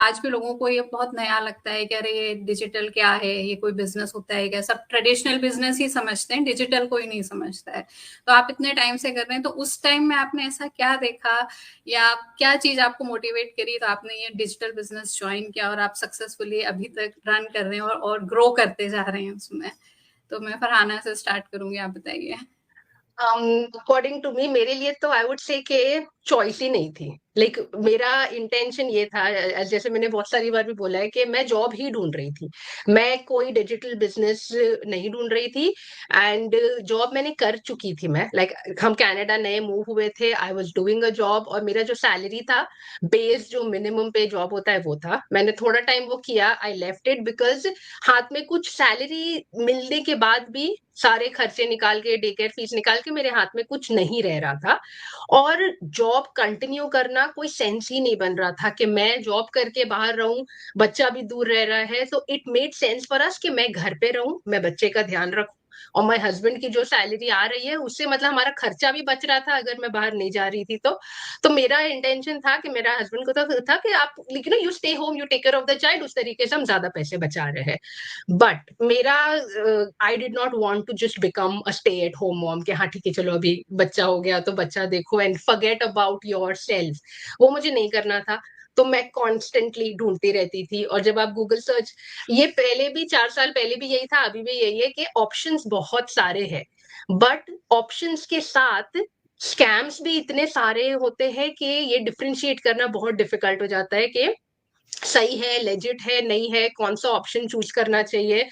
आज भी लोगों को ये बहुत नया लगता है कि अरे ये डिजिटल क्या है, ये कोई बिजनेस होता है क्या? सब ट्रेडिशनल बिजनेस ही समझते हैं, डिजिटल कोई नहीं समझता है। तो आप इतने टाइम से कर रहे हैं, तो उस टाइम में आपने ऐसा क्या देखा या क्या चीज आपको मोटिवेट करी तो आपने ये डिजिटल बिजनेस ज्वाइन किया और आप सक्सेसफुली अभी तक रन कर रहे हैं और ग्रो करते जा रहे हैं उसमें? तो मैं फरहाना से स्टार्ट करूंगी, आप बताइए। अकॉर्डिंग टू मी, मेरे लिए तो आई वुड से कि चॉइस ही नहीं थी। मेरा इंटेंशन ये था, जैसे मैंने बहुत सारी बार भी बोला है, कि मैं जॉब ही ढूंढ रही थी। मैं कोई डिजिटल बिजनेस नहीं ढूंढ रही थी। एंड जॉब मैंने कर चुकी थी। मैं हम कनाडा नए मूव हुए थे, I was doing a job, और मेरा जो सैलरी था, बेस जो मिनिमम पे जॉब होता है वो था। मैंने थोड़ा टाइम वो किया, आई लेफ्ट इट बिकॉज हाथ में कुछ सैलरी मिलने के बाद भी सारे खर्चे निकाल के, डे केयर फीस निकाल के, मेरे हाथ में कुछ नहीं रह रहा था। और जॉब कंटिन्यू करना कोई सेंस ही नहीं बन रहा था कि मैं जॉब करके बाहर रहूं, बच्चा भी दूर रह रहा है। तो it made sense for us कि मैं घर पे रहूं, मैं बच्चे का ध्यान रखूं, और माय हस्बैंड की जो सैलरी आ रही है उससे मतलब हमारा खर्चा भी बच रहा था अगर मैं बाहर नहीं जा रही थी तो मेरा इंटेंशन था कि मेरा हस्बैंड को तो था कि आप लेकिन you stay home, you take care of the child, उस तरीके से हम ज्यादा पैसे बचा रहे हैं। बट मेरा I did not want to just become a stay at home mom, कि हाँ ठीक है चलो अभी बच्चा हो गया तो बच्चा देखो and forget about your self. वो मुझे नहीं करना था। तो मैं कॉन्स्टेंटली ढूंढती रहती थी। और जब आप गूगल सर्च, ये पहले भी 4 साल पहले भी यही था, अभी भी यही है, कि ऑप्शंस बहुत सारे हैं, बट ऑप्शंस के साथ स्कैम्स भी इतने सारे होते हैं कि ये डिफरेंशिएट करना बहुत डिफिकल्ट हो जाता है कि सही है, लेजिट है, नहीं है, कौन सा ऑप्शन चूज करना चाहिए।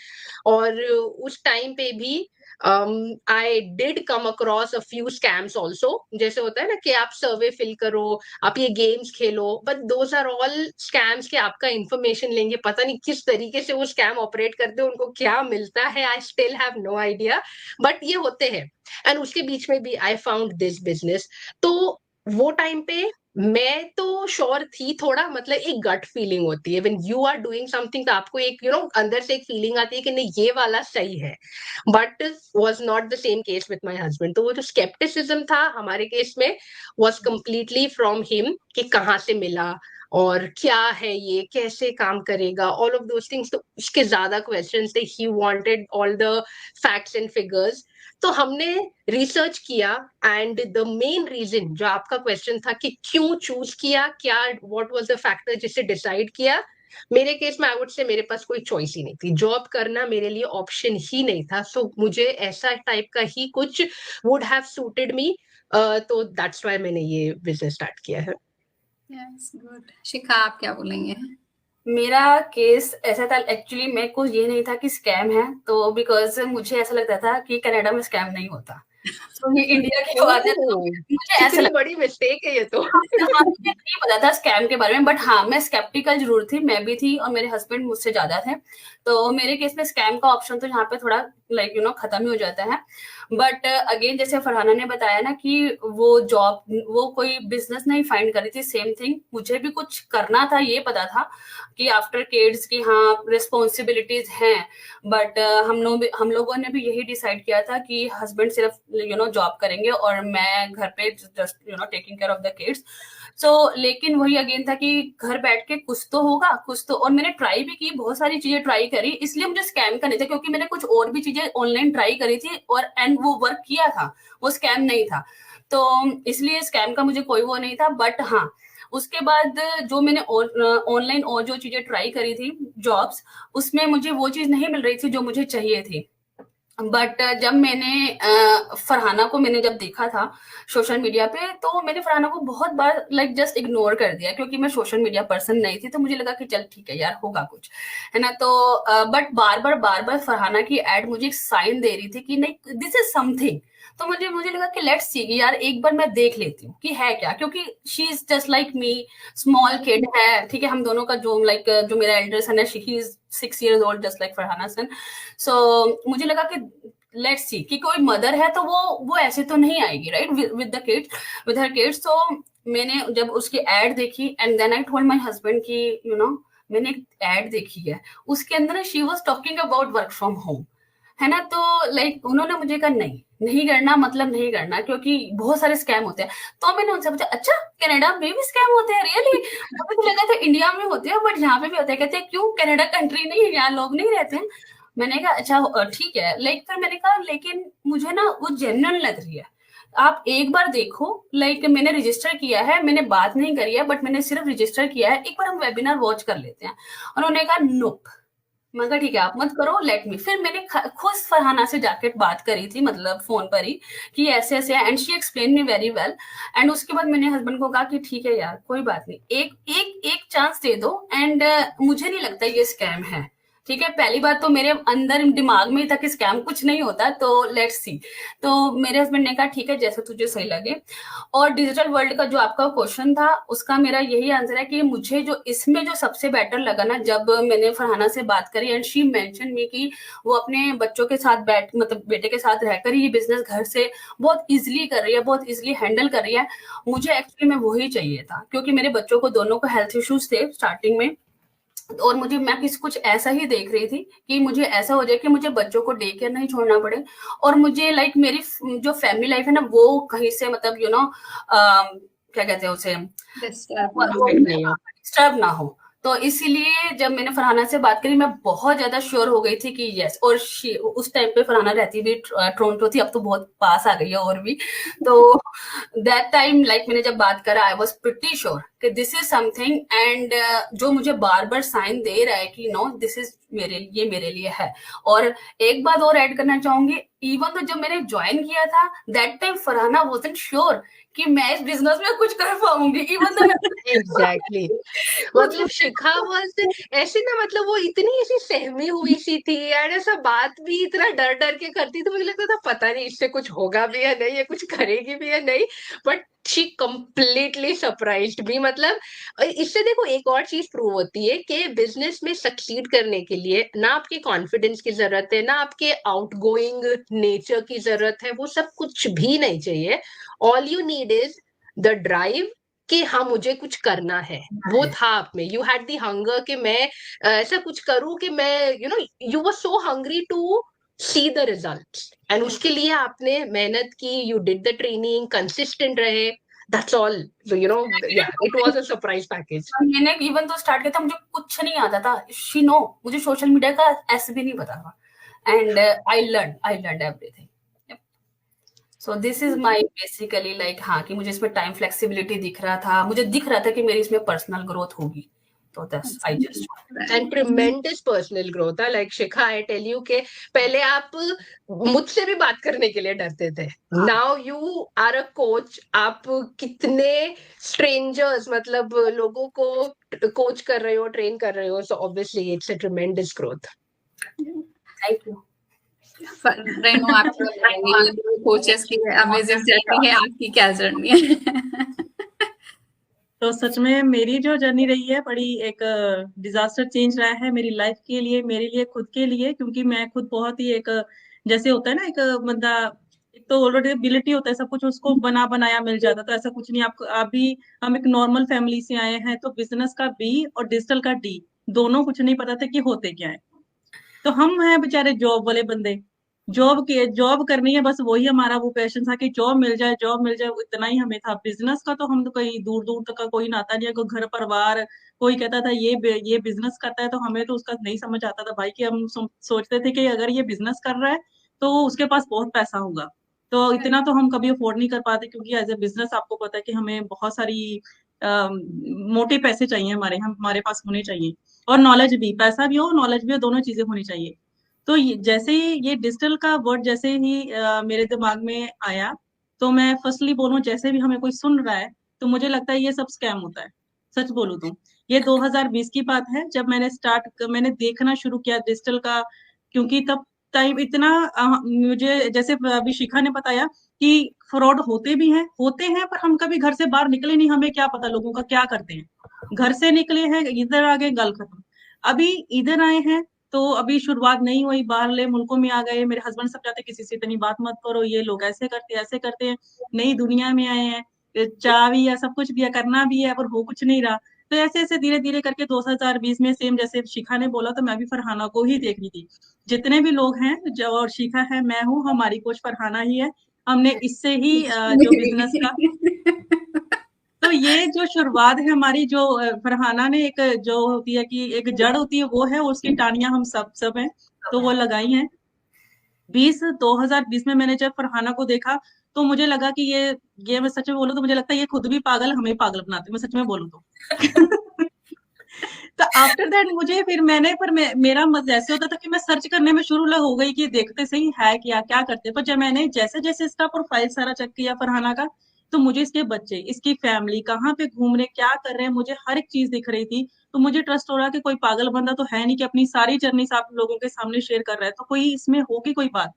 और उस टाइम पे भी I did come across a few scams also. जैसे होता है ना कि आप सर्वे फिल करो, आप ये गेम्स खेलो, but those are all scams, के आपका इंफॉर्मेशन लेंगे, पता नहीं किस तरीके से वो स्कैम ऑपरेट करते हैं, उनको क्या मिलता है, I still have no idea, but ये होते हैं। एंड उसके बीच में भी आई फाउंड दिस बिजनेस। तो वो टाइम पे मैं तो श्योर थी थोड़ा, मतलब एक गट फीलिंग होती है when you are doing something, तो आपको एक अंदर से एक फीलिंग आती है कि नहीं ये वाला सही है। But was not the same case with my husband. तो वो जो स्केप्टिसिज्म था हमारे केस में वाज कंप्लीटली फ्रॉम हिम, कि कहाँ से मिला और क्या है, ये कैसे काम करेगा, ऑल ऑफ दोस थिंग्स। तो उसके ज्यादा क्वेश्चंस थे, he wanted all the facts and figures. तो हमने रिसर्च किया। एंड द मेन रीजन जो आपका क्वेश्चन था कि क्यों चूज किया, क्या व्हाट वाज द फैक्टर जिससे डिसाइड किया, मेरे केस में आई वुड से मेरे पास कोई चॉइस ही नहीं थी। जॉब करना मेरे लिए ऑप्शन ही नहीं था। सो मुझे ऐसा टाइप का ही कुछ वुड हैव सूटेड मी। तो दैट्स व्हाई मैंने ये बिजनेस स्टार्ट किया है। Yes, good. शिखा, आप क्या बोलेंगे? मेरा केस ऐसा था, एक्चुअली मेरे को ये नहीं था कि स्कैम है, तो बिकॉज़ मुझे ऐसा लगता था कि कनाडा में स्कैम नहीं होता। तो ये इंडिया की बात है, तो ओह, मुझे ऐसा कितनी लगता बड़ी मिस्टेक है ये तो। हाँ, मुझे नहीं पता था स्कैम के बारे में, बट हाँ, मैं स्केप्टिकल ज़रूर थी, मैं भी थी और मेरे हस्बैंड मुझसे ज़्यादा थे। तो मेरे केस में स्कैम का ऑप्शन तो यहाँ पे थोड़ा खत्म ही हो जाता है। बट अगेन जैसे फरहाना ने बताया ना कि वो कोई बिज़नेस नहीं फाइंड कर रही थी, सेम थिंग मुझे भी कुछ करना था, ये पता था कि आफ्टर किड्स की हाँ, रिस्पॉन्सिबिलिटीज़ हैं। बट हम लोगों ने भी यही डिसाइड किया था कि हस्बैंड सिर्फ जॉब करेंगे और मैं घर पे just taking care of the kids. लेकिन वही अगेन था कि घर बैठ के कुछ तो होगा, कुछ तो। और मैंने ट्राई भी की, बहुत सारी चीजें ट्राई करी, इसलिए मुझे स्कैम का नहीं था, क्योंकि मैंने कुछ और भी चीजें ऑनलाइन ट्राई करी थी और एंड वो वर्क किया था, वो स्कैम नहीं था। तो इसलिए स्कैम का मुझे कोई वो नहीं था। बट हाँ, उसके बाद जो मैंने ऑनलाइन और जो चीजें ट्राई करी थी, जॉब्स, उसमें मुझे वो चीज नहीं मिल रही थी जो मुझे चाहिए थी। बट जब फरहाना को मैंने जब देखा था सोशल मीडिया पे, तो मैंने फरहाना को बहुत बार जस्ट इग्नोर कर दिया, क्योंकि मैं सोशल मीडिया पर्सन नहीं थी। तो मुझे लगा कि चल ठीक है यार, होगा कुछ, है ना। तो बट बार बार फरहाना की एड मुझे एक साइन दे रही थी कि नहीं, दिस इज समथिंग। तो मुझे मुझे लगा कि लेट्स सी यार, एक बार मैं देख लेती हूँ कि है क्या, क्योंकि she is just like me, small kid है, ठीक है। हम दोनों का जो मेरा एल्डर सन है, she is 6 years old, just like Farhana son. So मुझे लगा कि लेट्स सी कि कोई मदर है तो वो ऐसे तो नहीं आएगी, right, with the kids, with her kids. तो मैंने जब उसकी एड देखी, and then I told my husband कि मैंने एक एड देखी है, उसके अंदर she was talking about work from home, है ना। तो लाइक उन्होंने मुझे कहा नहीं नहीं करना, मतलब नहीं करना, क्योंकि बहुत सारे स्कैम होते हैं। तो मैंने उनसे पूछा अच्छा कनाडा में भी स्कैम होते हैं रियली? मुझे तो लगा था इंडिया में होते हैं बट यहाँ पे भी होते हैं। कहते हैं क्यों, कनाडा कंट्री नहीं है, यहाँ लोग नहीं रहते हैं? मैंने कहा अच्छा ठीक है। लाइक फिर मैंने कहा लेकिन मुझे ना वो जेन्युइन लग रही है, आप एक बार देखो। लाइक मैंने रजिस्टर किया है, मैंने बात नहीं करी है बट मैंने सिर्फ रजिस्टर किया है, एक बार हम वेबिनार वॉच कर लेते हैं। उन्होंने कहा नोप। मैं कहा ठीक है आप मत करो, लेट मी। फिर मैंने खुद फरहाना से जाके बात करी थी, मतलब फोन पर ही, कि ऐसे ऐसे है, and she explain me very well. And उसके बाद मैंने हस्बैंड को कहा कि ठीक है यार कोई बात नहीं, एक एक एक चांस दे दो, एंड मुझे नहीं लगता ये स्कैम है। ठीक है, पहली बात तो मेरे अंदर दिमाग में ही था कि स्कैम कुछ नहीं होता, तो लेट्स सी। तो मेरे हस्बैंड ने कहा ठीक है जैसे तुझे सही लगे। और डिजिटल वर्ल्ड का जो आपका क्वेश्चन था उसका मेरा यही आंसर है कि मुझे जो इसमें जो सबसे बेटर लगा ना, जब मैंने फरहाना से बात करी एंड शी मेंशन मी कि वो अपने बच्चों के साथ बैठ, मतलब बेटे के साथ रहकर ये बिजनेस घर से बहुत इजिली कर रही है, बहुत इजिली हैंडल कर रही है। मुझे एक्चुअली में वही चाहिए था, क्योंकि मेरे बच्चों को दोनों को हेल्थ इश्यूज थे स्टार्टिंग में, और मुझे मैं कुछ ऐसा ही देख रही थी कि मुझे ऐसा हो जाए कि मुझे बच्चों को डे केयर नहीं छोड़ना पड़े, और मुझे लाइक मेरी जो फैमिली लाइफ है ना वो कहीं से मतलब क्या कहते हैं उसे, डिस्टर्ब ना हो। तो इसीलिए जब मैंने फरहाना से बात करी मैं बहुत ज्यादा श्योर हो गई थी कि यस। और उस टाइम पे फरहाना रहती भी टोरंटो थी, अब तो बहुत पास आ गई है और भी। तो दैट टाइम लाइक मैंने जब बात करा आई वाज प्रिटी श्योर कि दिस इज समथिंग, एंड जो मुझे बार बार साइन दे रहा है कि नो दिस इज मेरे लिए है। और एक बात और ऐड करना चाहूंगी, इवन तो जब मैंने ज्वाइन किया था that time Farhana wasn't sure कि मैं इस बिजनेस में कुछ कर पाऊंगी, इवन तो एग्जैक्टली मतलब शिखा वाज ऐसी ना, मतलब वो इतनी ऐसी सहमी हुई सी थी यार, ऐसा बात भी इतना डर डर के करती, तो मुझे लगता था पता नहीं इससे कुछ होगा भी या नहीं, या कुछ करेगी भी या नहीं। बट शी कंप्लीटली सरप्राइज्ड मी। मतलब इससे देखो एक और चीज प्रूव होती है कि बिजनेस में सक्सीड करने के लिए ना आपके कॉन्फिडेंस की जरूरत है, ना आपके आउटगोइंग नेचर की जरूरत है, वो सब कुछ भी नहीं चाहिए। All you need is the drive कि हाँ मुझे कुछ करना है। वो था आप में, यू हैड दी हंगर कि मैं ऐसा कुछ करूं कि मैं you were so hungry to see the results, and उसके लिए आपने मेहनत की, you did the training, consistent रहे। That's all. So yeah, it was a surprise package. मैंने इवन तो स्टार्ट किया था मुझे कुछ नहीं आता था, शी नो मुझे सोशल मीडिया का ऐसे भी नहीं पता था, and I learn everything. So this is my basically like, हाँ कि मुझे इसमें टाइम फ्लेक्सिबिलिटी दिख रहा था, मुझे दिख रहा था कि मेरी इसमें पर्सनल ग्रोथ होगी, तो that's I just and tremendous personal growth है। Like Shikha, I tell you के पहले आप मुझसे भी बात करने के लिए डरते थे, now you are a coach. आप कितने स्ट्रेंजर्स, मतलब लोगों को कोच कर रहे हो, ट्रेन कर रहे हो। So obviously it's a tremendous growth. Thank you. Renu आप कोचेस की अमेजिंग जर्नी है, आपकी क्या जर्नी है? तो सच में मेरी जो जर्नी रही है बड़ी एक डिजास्टर चेंज रहा है मेरी लाइफ के लिए, मेरे लिए, खुद के लिए। क्योंकि मैं खुद बहुत ही एक, जैसे होता है ना एक बंदा, एक तो ऑलरेडी एबिलिटी होता है सब कुछ उसको बना बनाया मिल जाता, तो ऐसा कुछ नहीं। आपको अभी हम एक नॉर्मल फैमिली से आए हैं, तो बिजनेस का बी और डिजिटल का डी दोनों कुछ नहीं पता था कि होते क्या है। तो हम हैं बेचारे जॉब वाले बंदे, जॉब करनी है, बस वही हमारा वो पैशन था कि जॉब मिल जाए, जॉब मिल जाए, इतना ही हमें था। बिजनेस का तो हम तो कहीं दूर दूर तक का कोई नाता नहीं है, कोई घर परिवार कोई कहता था ये बिजनेस करता है, तो हमें तो उसका नहीं समझ आता था भाई। कि हम सोचते थे कि अगर ये बिजनेस कर रहा है तो उसके पास बहुत पैसा होगा। तो इतना तो हम कभी अफोर्ड नहीं कर पाते, क्योंकि एज ए बिजनेस आपको पता है कि हमें बहुत सारी मोटे पैसे चाहिए, हमारे पास होने चाहिए। और नॉलेज भी, पैसा भी हो नॉलेज भी हो, दोनों चीजें होनी चाहिए। तो जैसे ही ये डिजिटल का वर्ड जैसे ही मेरे दिमाग में आया, तो मैं फर्स्टली बोलूं, जैसे भी हमें कोई सुन रहा है तो मुझे लगता है ये सब स्कैम होता है। सच बोलूं तो ये 2020 की बात है, जब मैंने देखना शुरू किया डिजिटल का। क्योंकि तब टाइम इतना मुझे, जैसे अभी शिखा ने बताया कि फ्रॉड होते हैं पर हम कभी घर से बाहर निकले नहीं, हमें क्या पता लोगों का क्या करते हैं। घर से निकले हैं, इधर आ गए, गल खत्म। अभी इधर आए हैं तो अभी शुरुआत नहीं हुई, बाहरले मुल्कों में आ गए। मेरे हस्बैंड सब चाहते किसी से इतनी बात मत करो, ये लोग ऐसे करते हैं, नई दुनिया में आए हैं, चाह भी है, सब कुछ भी है, करना भी है, पर हो कुछ नहीं रहा। तो ऐसे ऐसे धीरे धीरे करके 2020 में सेम जैसे शिखा ने बोला, तो मैं भी फरहाना को ही देख रही थी। जितने भी लोग हैं जो, और शिखा है, मैं हूँ, हमारी कोच फरहाना ही है। हमने इससे ही जो बिजनेस का, तो ये जो शुरुआत है हमारी, जो फरहाना ने एक जो होती है कि एक जड़ होती है वो है, उसकी टाहनियां हम सब हैं, तो वो लगाई हैं। 2020 में मैंने जब फरहाना को देखा, तो मुझे लगा कि ये मैं सच में बोलूं तो मुझे लगता है ये खुद भी पागल, हमें पागल बनाते, मैं सच में बोलूं तो। तो आफ्टर दैट मुझे फिर मैंने पर मेरा मत ऐसे होता था कि मैं सर्च करने में शुरू हो गई कि देखते सही है क्या क्या करते, पर जब मैंने जैसे जैसे इसका प्रोफाइल सारा चेक किया फरहाना का, तो मुझे इसके बच्चे, इसकी फैमिली कहाँ पे घूम रहे, क्या कर रहे हैं, मुझे हर एक चीज दिख रही थी। तो मुझे ट्रस्ट हो रहा कि कोई पागल बंदा तो है नहीं कि अपनी सारी जर्नी आप लोगों के सामने शेयर कर रहा है, तो कोई इसमें होगी कोई बात।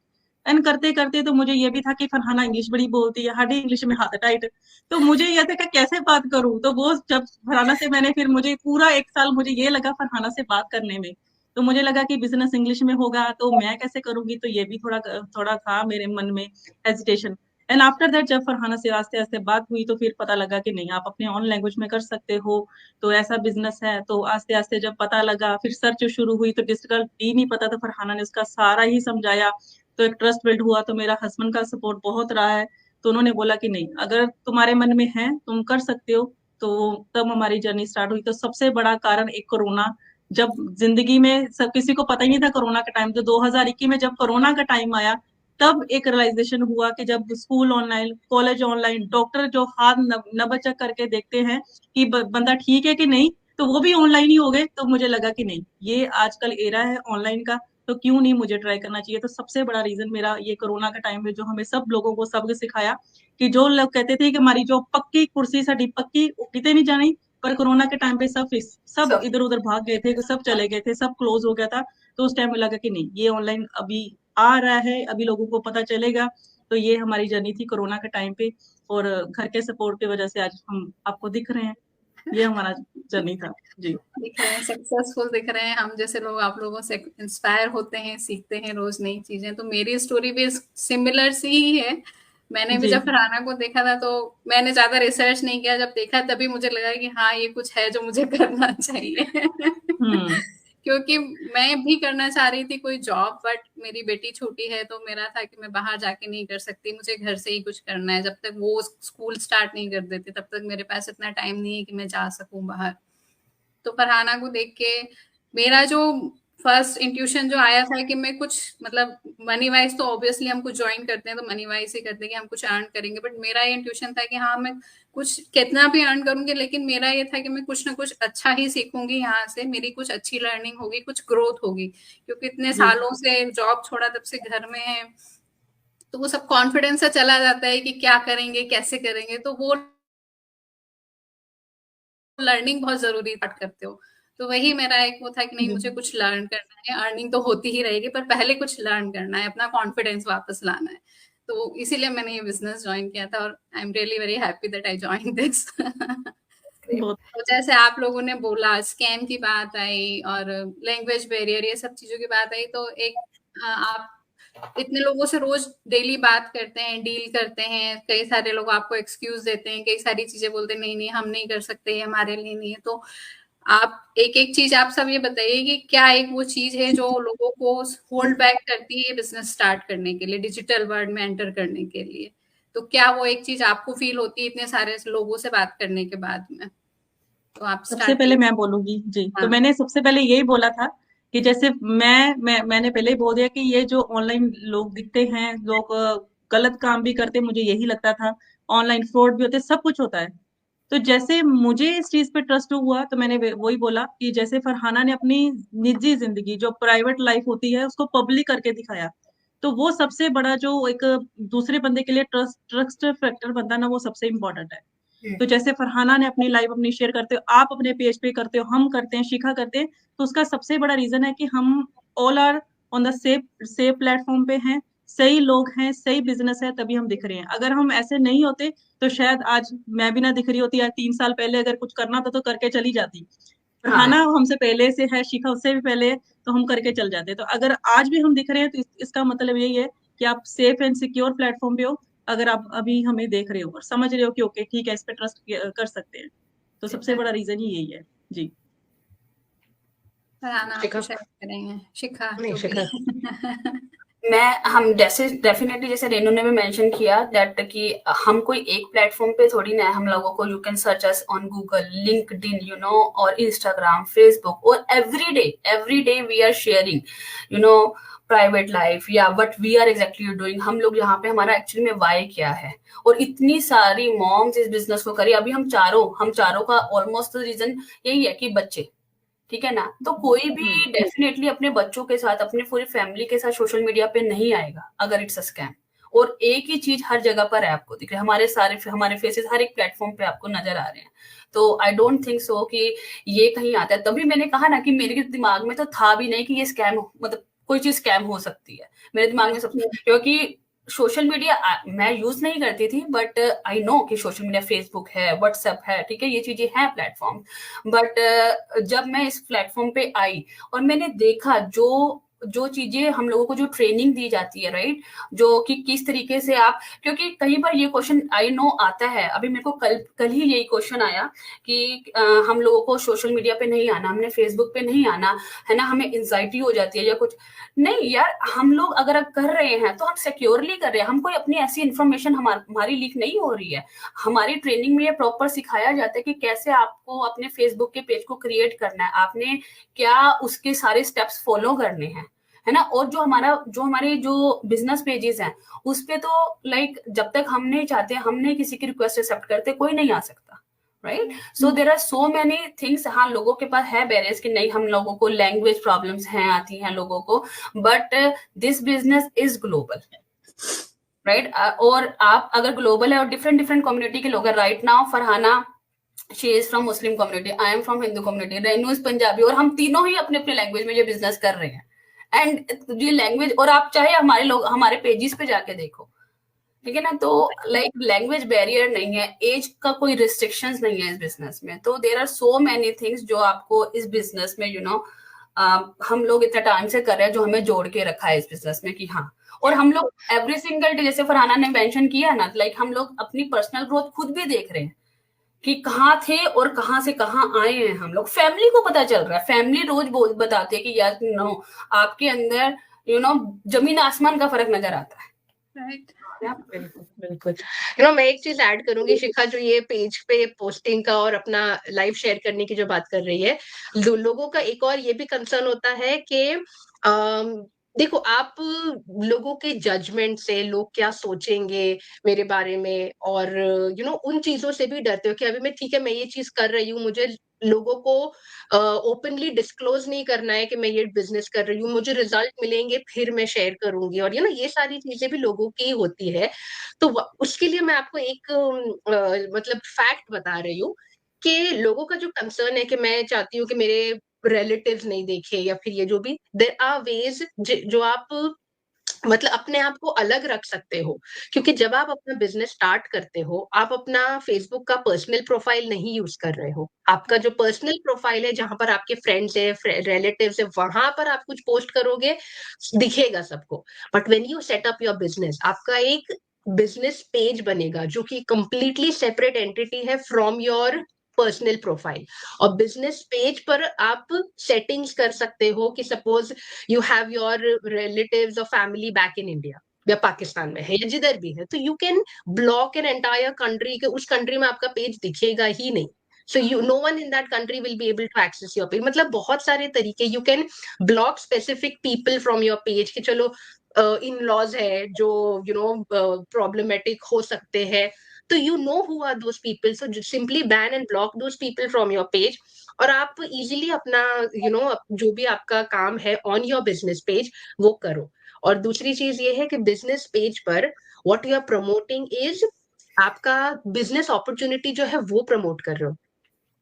एंड करते करते तो मुझे ये भी था कि फरहाना इंग्लिश बड़ी बोलती है, हर इंग्लिश में हाथ टाइट, तो मुझे ये था कि कैसे बात करूं। तो वो जब फरहाना से मैंने, फिर मुझे पूरा 1 साल मुझे ये लगा फरहाना से बात करने में, तो मुझे लगा कि बिजनेस इंग्लिश में होगा तो मैं कैसे करूंगी, तो ये भी थोड़ा थोड़ा था मेरे मन में हेजिटेशन। एंड आफ्टर दैट जब फरहाना से आस्ते आस्ते बात हुई, तो फिर पता लगा कि नहीं, आप अपने ऑन लैंग्वेज में कर सकते हो, तो ऐसा बिजनेस है। तो आस्ते आस्ते जब पता लगा, फिर सर्च शुरू हुई, तो डिजिटल भी नहीं पता था, फरहाना ने उसका सारा ही समझाया, तो एक ट्रस्ट बिल्ड हुआ। तो मेरा हस्बैंड का सपोर्ट बहुत रहा है, तो उन्होंने बोला कि नहीं, अगर तुम्हारे मन में है तुम कर सकते हो। तो तब हमारी जर्नी स्टार्ट हुई। तो सबसे बड़ा कारण एक कोरोना, जब जिंदगी में सब किसी को पता ही नहीं था कोरोना का टाइम, तो 2021 में जब कोरोना का टाइम आया, तब एक रियलाइजेशन हुआ कि जब school online, college online, doctor जो हाथ नबचक करके देखते हैं कि बंदा ठीक है कि नहीं, तो वो भी ऑनलाइन ही हो गए। तो मुझे लगा कि नहीं, ये आजकल एरा है ऑनलाइन का, तो क्यों नहीं मुझे ट्राई करना चाहिए। तो सबसे बड़ा रीजन मेरा ये कोरोना का टाइम है, जो हमें सब लोगों को सबक सिखाया कि जो लोग कहते थे कि हमारी जो पक्की कुर्सी साडी पक्की किते नहीं जानी, पर कोरोना के टाइम पे सब इधर उधर भाग गए थे, सब चले गए थे, सब क्लोज हो गया था। तो उस टाइम में लगा कि नहीं, ये ऑनलाइन अभी आ रहा है, अभी लोगों को पता चलेगा। तो ये हमारी जर्नी थी कोरोना के टाइम पे, और घर के सपोर्ट की वजह से आज हम आपको दिख रहे हैं। ये हमारा जर्नी था जी। दिख रहे हैं, सक्सेसफुल दिख रहे हैं। हम जैसे लोग आप लोगों से इंस्पायर होते हैं, सीखते हैं रोज नई चीजें। तो मेरी स्टोरी भी सिमिलर सी ही है। मैंने भी जी। जब फरहाना को देखा था, तो मैंने ज्यादा रिसर्च नहीं किया, जब देखा तभी मुझे लगा कि हाँ, ये कुछ है जो मुझे करना चाहिए। हम्म। क्योंकि मैं भी करना चाह रही थी कोई जॉब, बट मेरी बेटी छोटी है, तो मेरा था कि मैं बाहर जाके नहीं कर सकती, मुझे घर से ही कुछ करना है। जब तक वो स्कूल स्टार्ट नहीं कर देते, तब तक मेरे पास इतना टाइम नहीं है कि मैं जा सकूं बाहर। तो फरहाना को देख के मेरा जो फर्स्ट इंट्यूशन जो आया था कि मैं कुछ, मतलब मनी वाइज तो ऑब्वियसली हम कुछ ज्वाइन करते हैं तो मनी वाइज ही करते हैं कि हम कुछ अर्न करेंगे, बट मेरा ये इंट्यूशन था कि हाँ, मैं कुछ कितना भी अर्न करूंगी, लेकिन मेरा ये था कि मैं कुछ ना कुछ अच्छा ही सीखूंगी यहाँ से, मेरी कुछ अच्छी लर्निंग होगी, कुछ ग्रोथ होगी। क्योंकि इतने जी। सालों से जॉब छोड़ा, तब से घर में है, तो वो सब कॉन्फिडेंस सा चला जाता है कि क्या करेंगे, कैसे करेंगे। तो वो लर्निंग बहुत जरूरी स्टार्ट करते हो। तो वही मेरा एक वो था कि नहीं, जी। मुझे कुछ लर्न करना है, अर्निंग तो होती ही रहेगी, पर पहले कुछ लर्न करना है, अपना कॉन्फिडेंस वापस लाना है। तो इसीलिए मैंने ये बिजनेस ज्वाइन किया था, और I am really very happy that I join this. बहुत। तो जैसे आप लोगों ने बोला, स्कैम की बात आई और लैंग्वेज बैरियर, ये सब चीजों की बात आई, तो एक आप इतने लोगों से रोज डेली बात करते हैं, डील करते हैं, कई सारे लोग आपको एक्सक्यूज देते हैं, कई सारी चीजें बोलते हैं, नहीं नहीं हम नहीं कर सकते, ये हमारे लिए नहीं है। तो आप एक एक चीज आप सब ये बताइए कि क्या एक वो चीज है जो लोगों को होल्ड बैक करती है ये बिजनेस स्टार्ट करने के लिए, डिजिटल वर्ल्ड में एंटर करने के लिए। तो क्या वो एक चीज आपको फील होती है इतने सारे लोगों से बात करने के बाद में? तो आप सबसे पहले स्टार्टिंग। मैं बोलूंगी जी। तो हाँ। मैंने सबसे पहले यही बोला था कि जैसे मैंने पहले ही बोल दिया कि ये जो ऑनलाइन लोग दिखते हैं, लोग गलत काम भी करते हैं, मुझे यही लगता था। ऑनलाइन फ्रॉड भी होते हैं, सब कुछ होता है। तो जैसे मुझे इस चीज पे ट्रस्ट हुआ, तो मैंने वही बोला कि जैसे फरहाना ने अपनी निजी जिंदगी, जो प्राइवेट लाइफ होती है, उसको पब्लिक करके दिखाया। तो वो सबसे बड़ा जो एक दूसरे बंदे के लिए ट्रस्ट फैक्टर बनता है ना, वो सबसे इम्पोर्टेंट है। तो जैसे फरहाना ने अपनी लाइफ अपनी शेयर करते हो, आप अपने पेज पे करते हो, हम करते हैं, शिखा करते हैं, तो उसका सबसे बड़ा रीजन है कि हम all are on the safe platform पे हैं, सही लोग हैं, सही बिजनेस है, तभी हम दिख रहे हैं। अगर हम ऐसे नहीं होते, तो शायद आज मैं भी ना दिख रही होती, या 3 साल पहले अगर कुछ करना था तो करके चली जाती। हाँ, फरहाना हमसे पहले से है, शिखा उससे भी पहले है, तो हम करके चल जाते। तो अगर आज भी हम दिख रहे हैं, तो इसका मतलब यही है कि आप सेफ एंड सिक्योर प्लेटफॉर्म पे हो, अगर आप अभी हमें देख रहे हो और समझ रहे हो कि ओके ठीक है, इस पे ट्रस्ट कर सकते हैं। तो सबसे बड़ा रीजन ही यही है। जी। फरहाना आप शिखा कुछ ऐड करेंगे? शिखा नहीं, जो शिखा भी हम जैसे डेफिनेटली जैसे रेनू ने भी मेंशन किया दैट कि हम कोई एक प्लेटफॉर्म पे थोड़ी ना है, हम लोगों को you can search us on Google, LinkedIn, you know, और इंस्टाग्राम, फेसबुक, और every day we are sharing, you know, private life या what we are exactly doing, हम लोग यहाँ पे हमारा एक्चुअली में वाई क्या है। और इतनी सारी मॉम्स इस बिजनेस को करी, अभी हम चारों का ऑलमोस्ट रीजन यही है कि बच्चे, ठीक है ना। तो कोई भी डेफिनेटली अपने बच्चों के साथ, अपनी पूरी फैमिली के साथ सोशल मीडिया पे नहीं आएगा अगर इट्स अ स्कैम। और एक ही चीज हर जगह पर है, आपको दिख रहा है, हमारे फेसेस हर एक प्लेटफॉर्म पे आपको नजर आ रहे हैं। तो आई डोंट थिंक सो कि ये कहीं आता है। तभी मैंने कहा ना कि मेरे दिमाग में तो था भी नहीं कि ये स्कैम, मतलब कोई चीज स्कैम हो सकती है मेरे दिमाग में सबसे, क्योंकि सोशल मीडिया मैं यूज नहीं करती थी, बट आई नो कि सोशल मीडिया, फेसबुक है, व्हाट्सएप है, ठीक है, ये चीजें हैं प्लेटफॉर्म। बट जब मैं इस प्लेटफॉर्म पे आई और मैंने देखा जो चीजें हम लोगों को जो ट्रेनिंग दी जाती है, राइट, जो कि किस तरीके से आप, क्योंकि कई बार ये क्वेश्चन आई नो आता है, अभी मेरे को कल ही यही क्वेश्चन आया कि हम लोगों को सोशल मीडिया पे नहीं आना, हमने फेसबुक पे नहीं आना है ना, हमें एंजाइटी हो जाती है या कुछ। नहीं यार, हम लोग अगर कर रहे हैं तो हम सिक्योरली कर रहे हैं, हम कोई अपनी ऐसी इन्फॉर्मेशन हमारी लीक नहीं हो रही है। हमारी ट्रेनिंग में ये प्रॉपर सिखाया जाता है कि कैसे आपको अपने फेसबुक के पेज को क्रिएट करना है, आपने क्या उसके सारे स्टेप्स फॉलो करने हैं, है ना। और हमारे जो बिजनेस पेजेस हैं उस पे तो लाइक जब तक हम नहीं चाहते, हम नहीं किसी की रिक्वेस्ट एक्सेप्ट करते, कोई नहीं आ सकता, right. So there are so many things. हाँ, लोगों के पास है बैरियर्स कि नहीं, हम लोगों को लैंग्वेज प्रॉब्लम्स हैं, आती हैं लोगों को, but this business is global, right. और आप अगर ग्लोबल है और डिफरेंट कम्युनिटी के लोग हैं, right now Farhana she is from Muslim community, I am from Hindu community, Renu is Punjabi, और हम तीनों ही अपने अपने लैंग्वेज में ये बिजनेस कर रहे हैं। एंड ये लैंग्वेज, और आप चाहे हमारे पेजेस पे जाके देखो, ठीक है ना। तो लाइक लैंग्वेज बैरियर नहीं है, एज का कोई रिस्ट्रिक्शंस नहीं है इस बिजनेस में। तो there are so many things जो आपको इस बिजनेस में, यू नो, हम लोग इतना टाइम से कर रहे हैं, जो हमें जोड़ के रखा है इस बिजनेस में कि हाँ। और हम लोग एवरी सिंगल डे, जैसे फरहाना ने मेंशन किया ना, लाइक हम लोग अपनी पर्सनल ग्रोथ खुद भी देख रहे हैं कि कहाँ थे और कहाँ से कहाँ आए हैं हम लोग। फैमिली को पता चल रहा है, फैमिली रोज बताते हैं कि यार नो, आपके अंदर यू नो जमीन आसमान का फर्क नजर आता है, राइट। बिल्कुल। यू नो, मैं एक चीज ऐड करूंगी, शिखा जो ये पेज पे पोस्टिंग का और अपना लाइव शेयर करने की जो बात कर रही है, लोगों का एक और ये भी कंसर्न होता है कि देखो, आप लोगों के जजमेंट से, लोग क्या सोचेंगे मेरे बारे में, और यू नो उन चीजों से भी डरते हो कि अभी मैं, ठीक है, मैं ये चीज कर रही हूँ, मुझे लोगों को ओपनली डिस्क्लोज नहीं करना है कि मैं ये बिजनेस कर रही हूँ, मुझे रिजल्ट मिलेंगे फिर मैं शेयर करूंगी, और यू नो ये सारी चीजें भी लोगों की होती है। तो उसके लिए मैं आपको एक मतलब फैक्ट बता रही हूँ कि लोगों का जो कंसर्न है कि मैं चाहती हूँ कि मेरे रिलेटिव्स नहीं देखे, या फिर ये जो भी, देयर आर वेज जो आप मतलब अपने आप को अलग रख सकते हो। क्योंकि जब आप अपना बिजनेस स्टार्ट करते हो, आप अपना फेसबुक का पर्सनल प्रोफाइल नहीं यूज कर रहे हो। आपका जो पर्सनल प्रोफाइल है, जहां पर आपके फ्रेंड्स है, रिलेटिव्स है, वहां पर आप कुछ पोस्ट करोगे, दिखेगा सबको। But when you set up your business, आपका एक बिजनेस पेज बनेगा जो कि कंप्लीटली सेपरेट एंटिटी है फ्रॉम योर पर्सनल प्रोफाइल। और बिजनेस पेज पर आप सेटिंग्स कर सकते हो कि suppose you have your relatives और फैमिली बैक इन इंडिया, या पाकिस्तान में है, या जिधर भी है, तो you can block an entire country के उस कंट्री में आपका पेज दिखेगा ही नहीं। सो no one in that country will be able to access your page. मतलब बहुत सारे तरीके, you can block specific people from your page, कि चलो इन लॉज है जो यू नो प्रॉब्लमेटिक हो सकते हैं, तो you know who are those people, so simply ban and block those people from your page, और आप इजीली अपना यू नो जो भी आपका काम है ऑन योर बिजनेस पेज वो करो। और दूसरी चीज ये है कि बिजनेस पेज पर what you are promoting is आपका बिजनेस अपॉर्चुनिटी जो है वो प्रमोट कर रहे हो।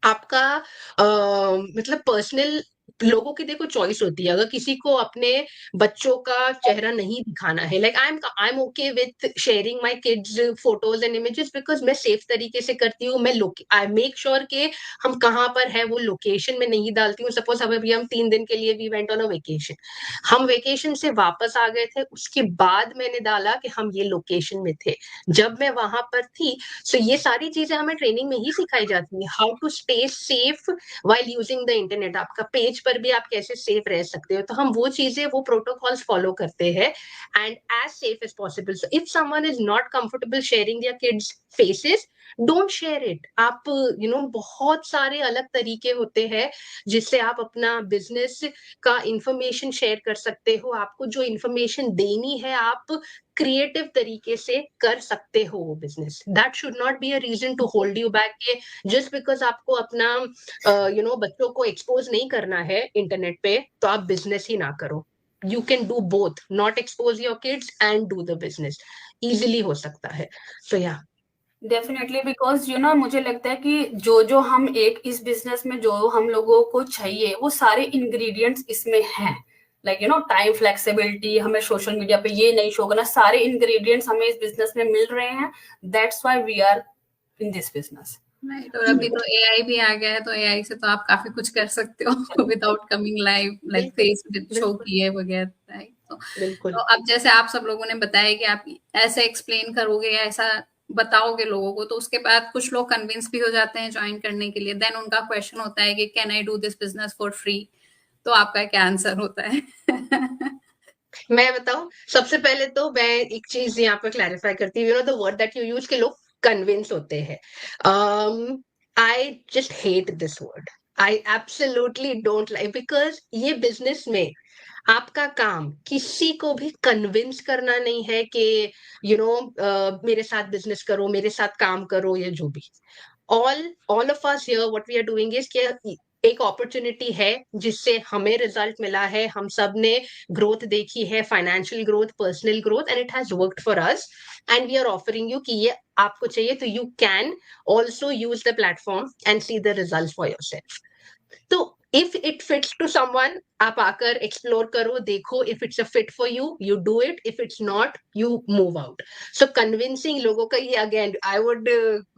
आपका मतलब पर्सनल लोगों की देखो चॉइस होती है, अगर किसी को अपने बच्चों का चेहरा नहीं दिखाना है, like I am okay with sharing my kids photos and images because मैं सेफ तरीके से करती हूँ, मैं आई मेक श्योर के हम कहाँ पर है वो लोकेशन में नहीं डालती हूँ। सपोज अभी हम 3 दिन के लिए we went on a vacation, हम वेकेशन से वापस आ गए थे, उसके बाद मैंने डाला कि हम ये लोकेशन में थे, जब मैं वहां पर थी। सो ये सारी चीजें हमें ट्रेनिंग में ही सिखाई जाती है, how to stay safe while using the internet. आपका पेज पर भी आप कैसे सेफ रह सकते हो, तो हम वो चीजें, वो प्रोटोकॉल्स फॉलो करते हैं and as safe as possible. So if someone is not comfortable sharing their kids faces, don't share it. आप बहुत सारे अलग तरीके होते हैं जिससे आप अपना बिजनेस का इंफॉर्मेशन शेयर कर सकते हो। आपको जो इंफॉर्मेशन देनी है आप क्रिएटिव तरीके से कर सकते हो वो business. That should not be a reason to hold you back, just because आपको अपना बच्चों को एक्सपोज नहीं करना है इंटरनेट पे तो आप बिजनेस ही ना करो। You can do both, not expose your kids and do the business, easily हो सकता है। सो या डेफिनेटली, बिकॉज मुझे लगता है कि जो जो हम एक इस बिजनेस में जो हम लोगों को चाहिए वो सारे इंग्रेडिएंट्स इसमें हैं। लाइक टाइम फ्लेक्सिबिलिटी, हमें सोशल मीडिया पे ये नहीं शो करना, सारे इंग्रेडिएंट्स हमें इस बिजनेस में मिल रहे हैं। That's why we are in this business. Right. और अभी तो एआई भी आ गया है, तो एआई से तो आप काफी कुछ कर सकते हो without coming live, like face show किए वगैरह, राइट। बिल्कुल तो अब जैसे आप सब लोगों ने बताया कि आप ऐसे एक्सप्लेन करोगे या ऐसा बताओगे लोगों को, तो उसके बाद कुछ लोग कन्विंस भी हो जाते हैं ज्वाइन करने के लिए। देन उनका क्वेश्चन होता है कि can I do this business for free? तो आपका क्या आंसर होता है? मैं बताऊं, सबसे पहले तो मैं एक चीज यहाँ पर क्लैरिफाई करती हूँ, the word that you use के लोग कन्विंस होते हैं। I just hate this word, I absolutely don't like, because ये बिजनेस में आपका काम किसी को भी कन्विंस करना नहीं है कि मेरे साथ बिजनेस करो, मेरे साथ काम करो, या जो भी। All of us here what we are doing is कि एक अपॉर्चुनिटी है जिससे हमें रिजल्ट मिला है, हम सब ने ग्रोथ देखी है, financial growth, personal growth, and it has worked for us, and we are offering you कि ये आपको चाहिए तो you can also use the platform and see the result for yourself. तो if it fits to someone, आप आकर explore करो, देखो, if it's a fit for you, you do it, if it's not, you move out. So convincing लोगों का, ये again I would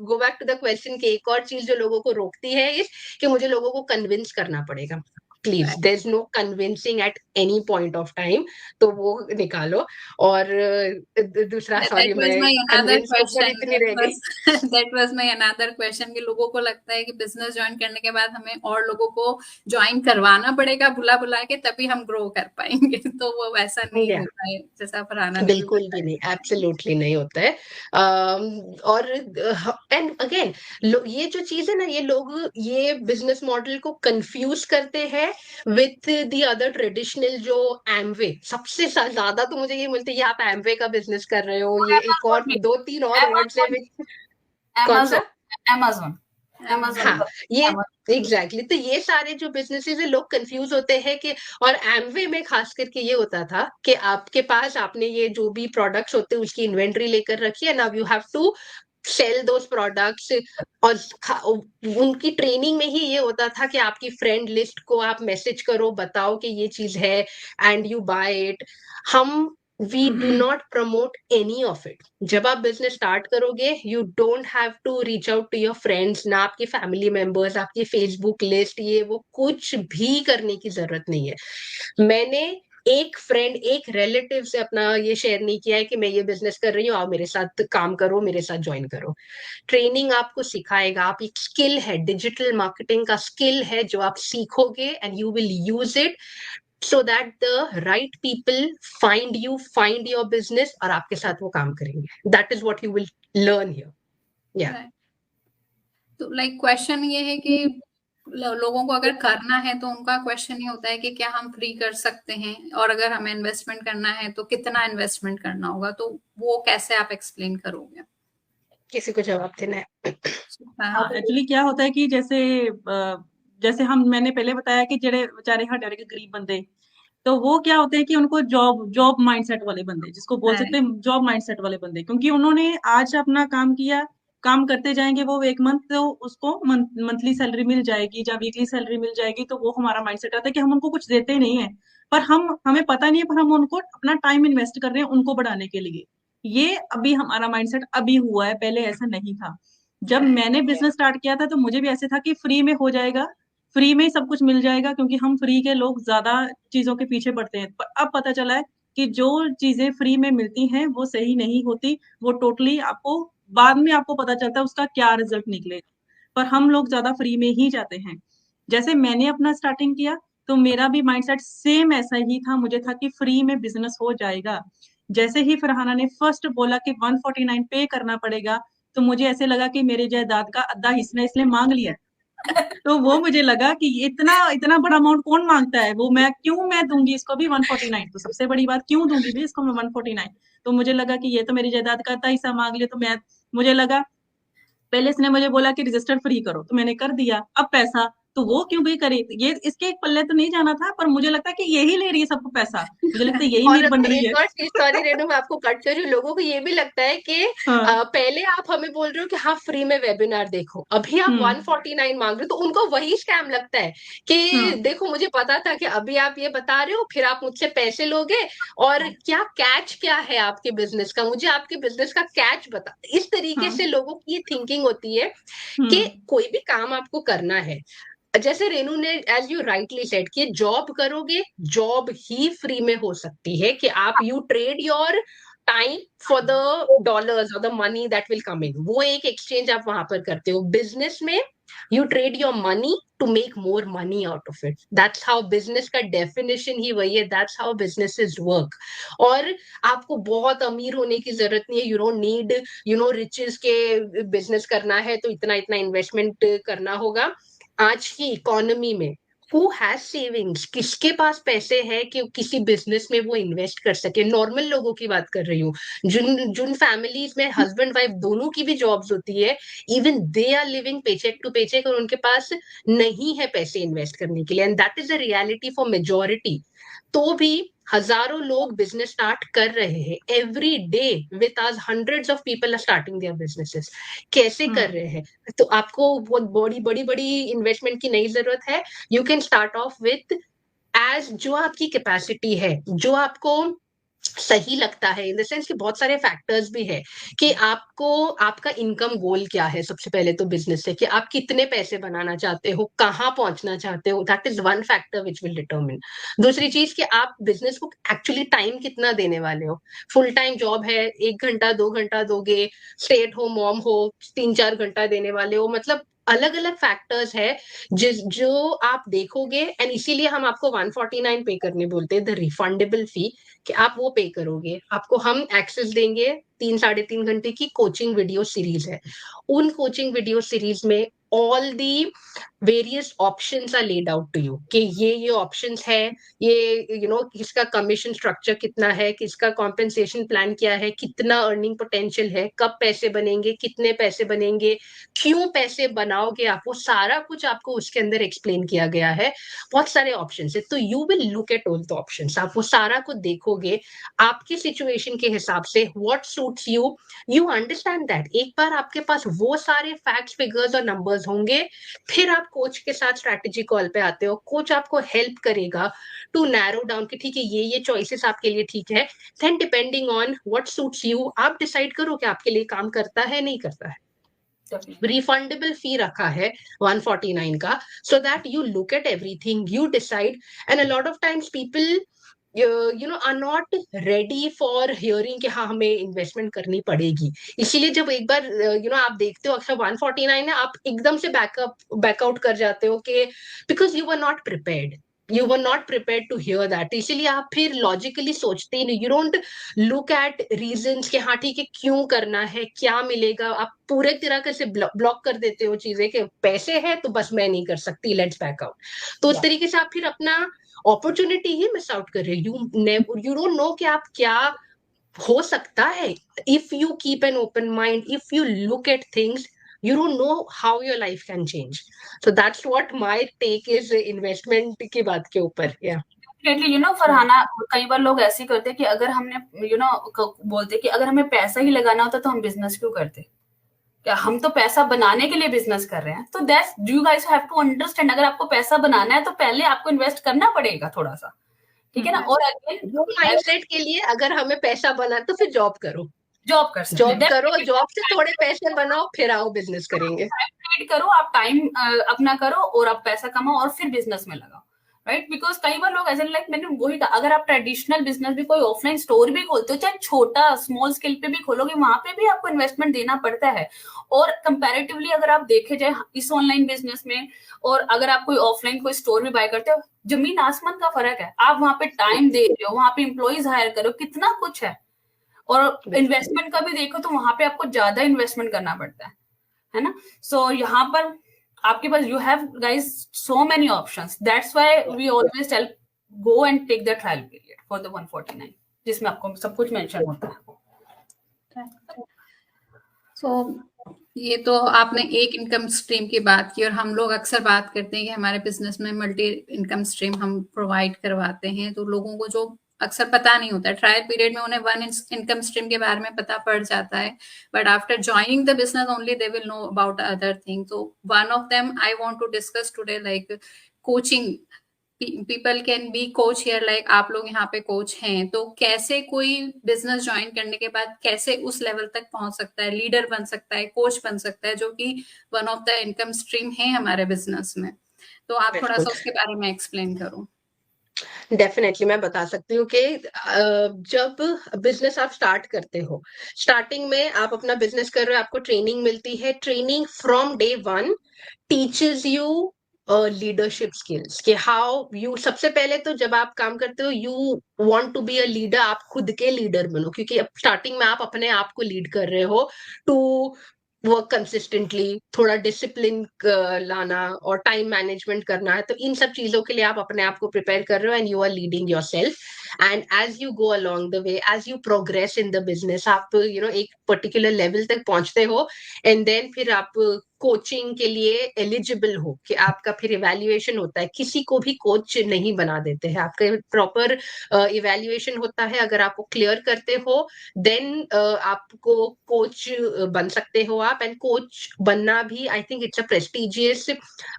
go back to the question कि एक और चीज जो लोगों को रोकती है इस कि मुझे लोगों को कन्विंस करना पड़ेगा। Please, there is no convincing at any point of time, तो वो निकालो। और दूसरा, सॉरी, That was मैं my another कन्विंस के ऊपर question. इतनी रह गई। That was my another question कि लोगों को लगता है कि बिजनेस ज्वाइन करने के बाद हमें और लोगों को ज्वाइन करवाना पड़ेगा बुला बुला के, तभी हम ग्रो कर पाएंगे। तो वो वैसा नहीं Yeah. होता है जैसा फरहाना ने भी बिल्कुल भी बताया। नहीं, एब्सोल्युटली नहीं होता है। और एंड अगेन, ये जो चीज है ना, ये लोग ये बिजनेस मॉडल को कंफ्यूज करते हैं विथ द अदर ट्रेडिशनल, जो एमवे। सबसे ज्यादा तो मुझे ये मिलती है ये आप एमवे का बिजनेस कर रहे हो, ये एक और 2-3 और वर्ड्स है कौन सा? Amazon हाँ, ये एग्जैक्टली तो ये सारे जो बिजनेसेस है लोग कंफ्यूज होते हैं कि, और एमवे में खास करके ये होता था कि आपके पास, आपने ये जो भी प्रोडक्ट्स होते हैं उसकी इन्वेंट्री लेकर रखी है, now you have to sell those products. और उनकी ट्रेनिंग में ही ये होता था कि आपकी फ्रेंड लिस्ट को आप मैसेज करो, बताओ कि ये चीज है, एंड यू बाय इट। हम we do not promote any of it. जब आप बिजनेस स्टार्ट करोगे, you don't have to reach out to your friends, ना आपके फैमिली मेंबर्स, आपकी फेसबुक लिस्ट, ये वो कुछ भी करने की जरूरत नहीं है। मैंने एक फ्रेंड, एक रिलेटिव से अपना ये शेयर नहीं किया है कि मैं ये बिजनेस कर रही हूँ, आओ मेरे साथ काम करो, मेरे साथ ज्वाइन करो। ट्रेनिंग आपको सिखाएगा, आप एक स्किल है, डिजिटल मार्केटिंग का स्किल है जो आप सीखोगे, and you will use it so that the right people find you, find your business, और आपके साथ वो काम करेंगे। That is what you will learn here. Yeah. तो लाइक क्वेश्चन ये है कि लोगों को अगर करना है तो उनका क्वेश्चन ये होता है कि क्या हम फ्री कर सकते हैं, और अगर हमें इन्वेस्टमेंट करना है तो कितना इन्वेस्टमेंट करना होगा, तो वो कैसे आप एक्सप्लेन करोगे? किसी को जवाब देना है? हाँ, एक्चुअली क्या होता है कि जैसे मैंने पहले बताया कि जेड़े बेचारे हड्डे के गरीब बंदे, तो वो क्या होते हैं कि उनको जॉब माइंडसेट वाले बंदे, जिसको बोल सकते हैं जॉब माइंडसेट वाले बंदे, क्योंकि उन्होंने आज अपना काम किया, काम करते जाएंगे वो एक मंथ, तो उसको मंथली सैलरी मिल जाएगी या वीकली सैलरी मिल जाएगी, तो वो हमारा माइंडसेट आता है कि हम उनको कुछ देते नहीं है, पर हमें पता नहीं है, पर हम उनको अपना टाइम इन्वेस्ट कर रहे हैं उनको बढ़ाने के लिए। ये अभी हमारा माइंडसेट अभी हुआ है, पहले ऐसा नहीं था। जब मैंने बिजनेस स्टार्ट किया था तो मुझे भी ऐसे था कि फ्री में हो जाएगा, फ्री में ही सब कुछ मिल जाएगा, क्योंकि हम फ्री के लोग ज्यादा चीजों के पीछे पड़ते हैं। पर अब पता चला है कि जो चीजें फ्री में मिलती हैं वो सही नहीं होती, वो टोटली आपको बाद में आपको पता चलता है उसका क्या रिजल्ट निकलेगा, पर हम लोग ज्यादा फ्री में ही जाते हैं। जैसे मैंने अपना स्टार्टिंग किया तो मेरा भी माइंडसेट सेम ऐसा ही था, मुझे था कि फ्री में बिजनेस हो जाएगा। जैसे ही फरहाना ने फर्स्ट बोला कि 149 पे करना पड़ेगा, तो मुझे ऐसे लगा कि मेरे जायदाद का आधा हिस्सा इसने मांग लिया। तो वो मुझे लगा कि इतना इतना बड़ा अमाउंट कौन मांगता है, वो मैं दूंगी इसको भी 149, तो सबसे बड़ी बात क्यों दूंगी भी इसको मैं 149। तो मुझे लगा कि ये तो मेरी जायदाद का आधा हिस्सा मांग लिया, तो मुझे लगा, पहले इसने मुझे बोला कि रजिस्टर फ्री करो, तो मैंने कर दिया। अब पैसा तो वो क्यों भी करे, ये इसके एक पल्ले तो नहीं जाना था, पर मुझे लगता है कि यही ले रही है सबको पैसा, मुझे लगता है यही और नीड बन रही है। एक और चीज, सॉरी रेनू मैं आपको कट कर रही हूँ, लोगों को ये भी लगता है कि हाँ। पहले आप हमें बोल रहे हो कि हाँ फ्री में वेबिनार देखो, अभी आप 149 मांग रहे हो, तो उनको वही स्कैम लगता है कि देखो मुझे पता था कि अभी आप ये बता रहे हो, फिर आप मुझसे पैसे लोगे, और क्या कैच क्या है आपके बिजनेस का, मुझे आपके बिजनेस का कैच बता। इस तरीके से लोगों की ये थिंकिंग होती है कि कोई भी काम आपको करना है, जैसे रेनू ने एज यू राइटली सेड कि जॉब करोगे, जॉब ही फ्री में हो सकती है कि आप you trade your time for the dollars और the money that will come in, वो एक एक्सचेंज आप वहां पर करते हो। बिजनेस में you trade your money to make more money out of it, that's how business का डेफिनेशन ही वही है, दैट्स हाउ बिजनेसेस वर्क। और आपको बहुत अमीर होने की जरूरत नहीं है, यू डोंट नीड रिचेस के बिजनेस करना है तो इतना इतना इन्वेस्टमेंट करना होगा। आज की इकोनॉमी में हु हैज सेविंग्स, किसके पास पैसे है कि किसी बिजनेस में वो इन्वेस्ट कर सके, नॉर्मल लोगों की बात कर रही हूँ, जिन जिन फैमिलीज में हस्बैंड वाइफ दोनों की भी जॉब्स होती है, even they are living paycheck to paycheck, और उनके पास नहीं है पैसे इन्वेस्ट करने के लिए, and that is a reality for majority. तो भी हजारों लोग बिजनेस स्टार्ट कर रहे हैं एवरी डे, विद आज hundreds of people are starting their businesses. कैसे कर रहे हैं? तो आपको बहुत बड़ी बड़ी बड़ी इन्वेस्टमेंट की नहीं जरूरत है, you can start off with as जो आपकी कैपेसिटी है, जो आपको सही लगता है, इन द सेंस कि बहुत सारे फैक्टर्स भी है कि आपको आपका इनकम गोल क्या है। सबसे पहले तो बिजनेस से कि आप कितने पैसे बनाना चाहते हो, कहाँ पहुंचना चाहते हो, that is one factor which will determine. दूसरी चीज कि आप बिजनेस को एक्चुअली टाइम कितना देने वाले हो। फुल टाइम जॉब है, 1 घंटा 2 घंटा दोगे, स्टे एट होम मॉम हो 3-4 घंटा देने वाले हो, मतलब अलग अलग फैक्टर्स है जो आप देखोगे, एंड इसीलिए हम आपको 149 पे करने बोलते हैं, द रिफंडेबल फी, कि आप वो पे करोगे। आपको हम एक्सेस देंगे 3-3.5 घंटे की कोचिंग वीडियो सीरीज है, उन कोचिंग वीडियो सीरीज में all the various options are laid out to you कि ये ऑप्शंस है, ये किसका कमीशन स्ट्रक्चर कितना है, किसका कॉम्पेंसेशन प्लान क्या है, कितना अर्निंग पोटेंशियल है, कब पैसे बनेंगे, कितने पैसे बनेंगे, क्यों पैसे बनाओगे आप, वो सारा कुछ आपको उसके अंदर एक्सप्लेन किया गया है। बहुत सारे ऑप्शन है, तो you will look at all the option, आप वो सारा कुछ देखोगे आपकी सिचुएशन के हिसाब से, what suits you, you understand that. एक बार आपके पास वो सारे फैक्ट्स फिगर्स और नंबर्स होंगे, फिर आप कोच के साथ स्ट्रैटेजी कॉल पे आते हो, कोच आपको हेल्प करेगा टू नैरो डाउन कि ठीक है ये चॉइसेस आपके लिए ठीक है, then depending on what suits you आप डिसाइड करो कि आपके लिए काम करता है नहीं करता है। रिफंडेबल फी रखा है 149 का, so that you look at everything, you decide, and a lot of times people are not ready for hearing कि हाँ हमें इन्वेस्टमेंट करनी पड़ेगी। इसीलिए जब एक बार आप देखते हो अक्सर 149 है, आप एकदम से बैकआउट कर जाते हो कि because you were not prepared, you were not prepared to hear that. इसीलिए आप फिर लॉजिकली सोचते ही नहीं, you don't look at reasons कि हाँ ठीक है क्यों करना है, क्या मिलेगा, आप पूरे तरह से ब्लॉक कर देते हो चीजें कि पैसे है तो बस मैं नहीं कर सकती, लेट्स बैक आउट। तो उस तरीके से आप फिर अपना अपॉर्चुनिटी ही मिस आउट कर रहे हो। यू डोंट नो कि आप क्या हो सकता है। If you keep an open mind, if you look at things, you don't know how your life can change. So that's what my take is investment की बात के ऊपर। डेफिनेटली फरहाना, कई बार लोग ऐसे करते हैं कि अगर हमने बोलते कि अगर हमें पैसा ही लगाना होता तो हम बिजनेस क्यों करते। क्या हम तो पैसा बनाने के लिए बिजनेस कर रहे हैं, तो that's you guys have to understand, अगर आपको पैसा बनाना है तो पहले आपको इन्वेस्ट करना पड़ेगा थोड़ा सा, ठीक है ना। और अगेन वो माइंडसेट के लिए अगर हमें पैसा बना तो फिर जॉब करो, जॉब कर सकते जॉब हैं, करो, जॉब से थोड़े पैसे बनाओ, फिर आओ बिजनेस करेंगे। ट्रेड करो, आप टाइम अपना करो और आप पैसा कमाओ और फिर बिजनेस में लगाओ, राइट। बिकॉज कई बार लोग ऐसे, लाइक मैंने वही कहा, अगर आप ट्रेडिशनल बिजनेस भी, कोई ऑफलाइन स्टोर भी खोलते हो, चाहे छोटा स्मॉल स्केल पे भी खोलोगे, वहां पे भी आपको इन्वेस्टमेंट देना पड़ता है। और कंपैरेटिवली अगर आप देखे जाए इस ऑनलाइन बिजनेस में, और अगर आप कोई ऑफलाइन कोई स्टोर भी बाय करते हो, जमीन आसमान का फर्क है। आप वहां पे टाइम दे रहे हो, वहां पे एम्प्लॉइज हायर करो, कितना कुछ है। और इन्वेस्टमेंट का भी देखो तो वहां पे आपको ज्यादा इन्वेस्टमेंट करना पड़ता है ना। सो यहाँ पर आपके पास you have guys so many options, that's why we always tell go and take the trial period for the 149, जिसमें आपको सब कुछ मेंशन होता है। ये तो आपने एक इनकम स्ट्रीम की बात की, और हम लोग अक्सर बात करते हैं कि हमारे बिजनेस में मल्टी इनकम स्ट्रीम हम प्रोवाइड करवाते हैं, तो लोगों को जो अक्सर पता नहीं होता है, ट्रायल पीरियड में उन्हें वन इनकम स्ट्रीम के बारे में पता पड़ जाता है, but after joining the business only they will know about other thing. तो one of them I want to discuss today, like coaching. People can be coach here, like आप लोग यहाँ पे कोच हैं, तो कैसे कोई बिजनेस ज्वाइन करने के बाद कैसे उस लेवल तक पहुंच सकता है, लीडर बन सकता है, कोच बन सकता है, जो कि one of the income stream है हमारे बिजनेस में। तो आप थोड़ा सा उसके बारे में एक्सप्लेन करो। डेफिनेटली मैं बता सकती हूँ कि जब बिजनेस आप स्टार्ट करते हो, स्टार्टिंग में आप अपना बिजनेस कर रहे हो, आपको ट्रेनिंग मिलती है। Training from day one teaches you leadership skills, कि हाउ यू, सबसे पहले तो जब आप काम करते हो you want to be a leader, आप खुद के लीडर बनो, क्योंकि अब स्टार्टिंग में आप अपने आप को लीड कर रहे हो। टू वर्क कंसिस्टेंटली, थोड़ा डिसिप्लिन लाना और टाइम मैनेजमेंट करना है, तो इन सब चीजों के लिए आप अपने आप को प्रिपेयर कर रहे हो, and you are leading your self. And as you go along the way, as you progress in the business, आप एक पर्टिकुलर लेवल तक पहुंचते हो, एंड देन फिर आप कोचिंग के लिए एलिजिबल हो, कि आपका फिर इवैल्यूएशन होता है। किसी को भी कोच नहीं बना देते हैं, आपका प्रॉपर इवैल्यूएशन होता है। अगर आप वो क्लियर करते हो देन आपको कोच बन सकते हो आप। एंड कोच बनना भी, I think it's a prestigious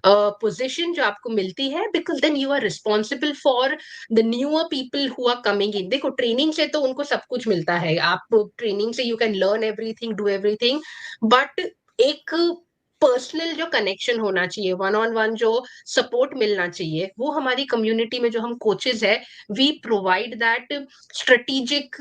position जो आपको मिलती है, because then you are responsible for the newer people who are coming in. देखो, ट्रेनिंग से तो उनको सब कुछ मिलता है, आप ट्रेनिंग से you can learn everything, do everything, but एक पर्सनल जो कनेक्शन होना चाहिए, वन ऑन वन जो सपोर्ट मिलना चाहिए, वो हमारी कम्युनिटी में जो हम कोचेस है, we provide that strategic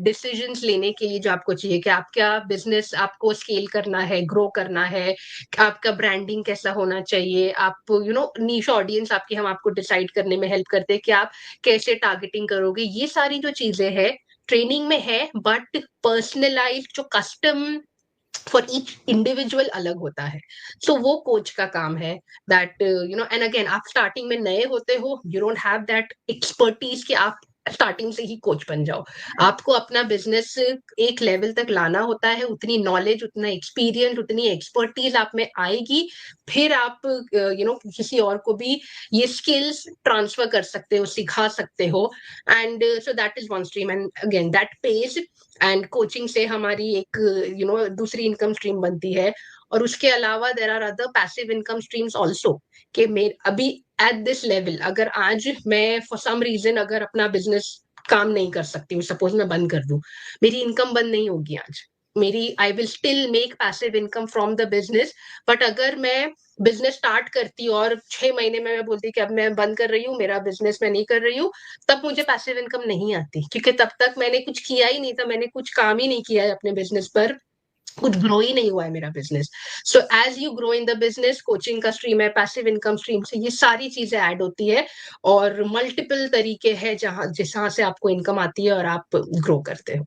decisions लेने के लिए जो आपको चाहिए, कि आपका बिजनेस आपको स्केल करना है, ग्रो करना है, आपका ब्रांडिंग कैसा होना चाहिए, आप नीश ऑडियंस आपकी हम आपको डिसाइड करने में हेल्प करते हैं कि आप कैसे टारगेटिंग करोगे। ये सारी जो चीजें हैं ट्रेनिंग में है, बट पर्सनलाइज जो कस्टम फॉर ईच इंडिविजुअल अलग होता है। सो वो कोच का काम है, दैट एंड अगेन आप स्टार्टिंग में नए होते हो, you don't have that expertise कि आप स्टार्टिंग से ही कोच बन जाओ। आपको अपना बिजनेस एक लेवल तक लाना होता है, उतनी नॉलेज, उतना एक्सपीरियंस, उतनी एक्सपर्टीज आप में आएगी, फिर आप किसी और को भी ये स्किल्स ट्रांसफर कर सकते हो, सिखा सकते हो। And so that is one stream, and again that page. And coaching से हमारी एक दूसरी इनकम स्ट्रीम बनती है। और उसके अलावा there are other passive income streams also, कि मेरे अभी एट दिस लेवल, अगर आज मैं फॉर सम रीजन अगर अपना बिजनेस काम नहीं कर सकती हूँ, सपोज मैं बंद कर दूं, मेरी इनकम बंद नहीं होगी आज, मेरी I will still make passive income from the business. But अगर मैं बिजनेस स्टार्ट करती और 6 महीने में मैं बोलती कि अब मैं बंद कर रही हूँ, मेरा बिजनेस मैं नहीं कर रही हूँ, तब मुझे पैसिव इनकम नहीं आती, क्योंकि तब तक मैंने कुछ किया ही नहीं था, मैंने कुछ काम ही नहीं किया है अपने बिजनेस पर, कुछ ग्रो ही नहीं हुआ है मेरा business. So as you grow in the business, coaching का स्ट्रीम है, पैसिव इनकम स्ट्रीम से ये सारी चीजें ऐड होती है, और मल्टीपल तरीके हैं जहां से आपको इनकम आती है और आप ग्रो करते हो।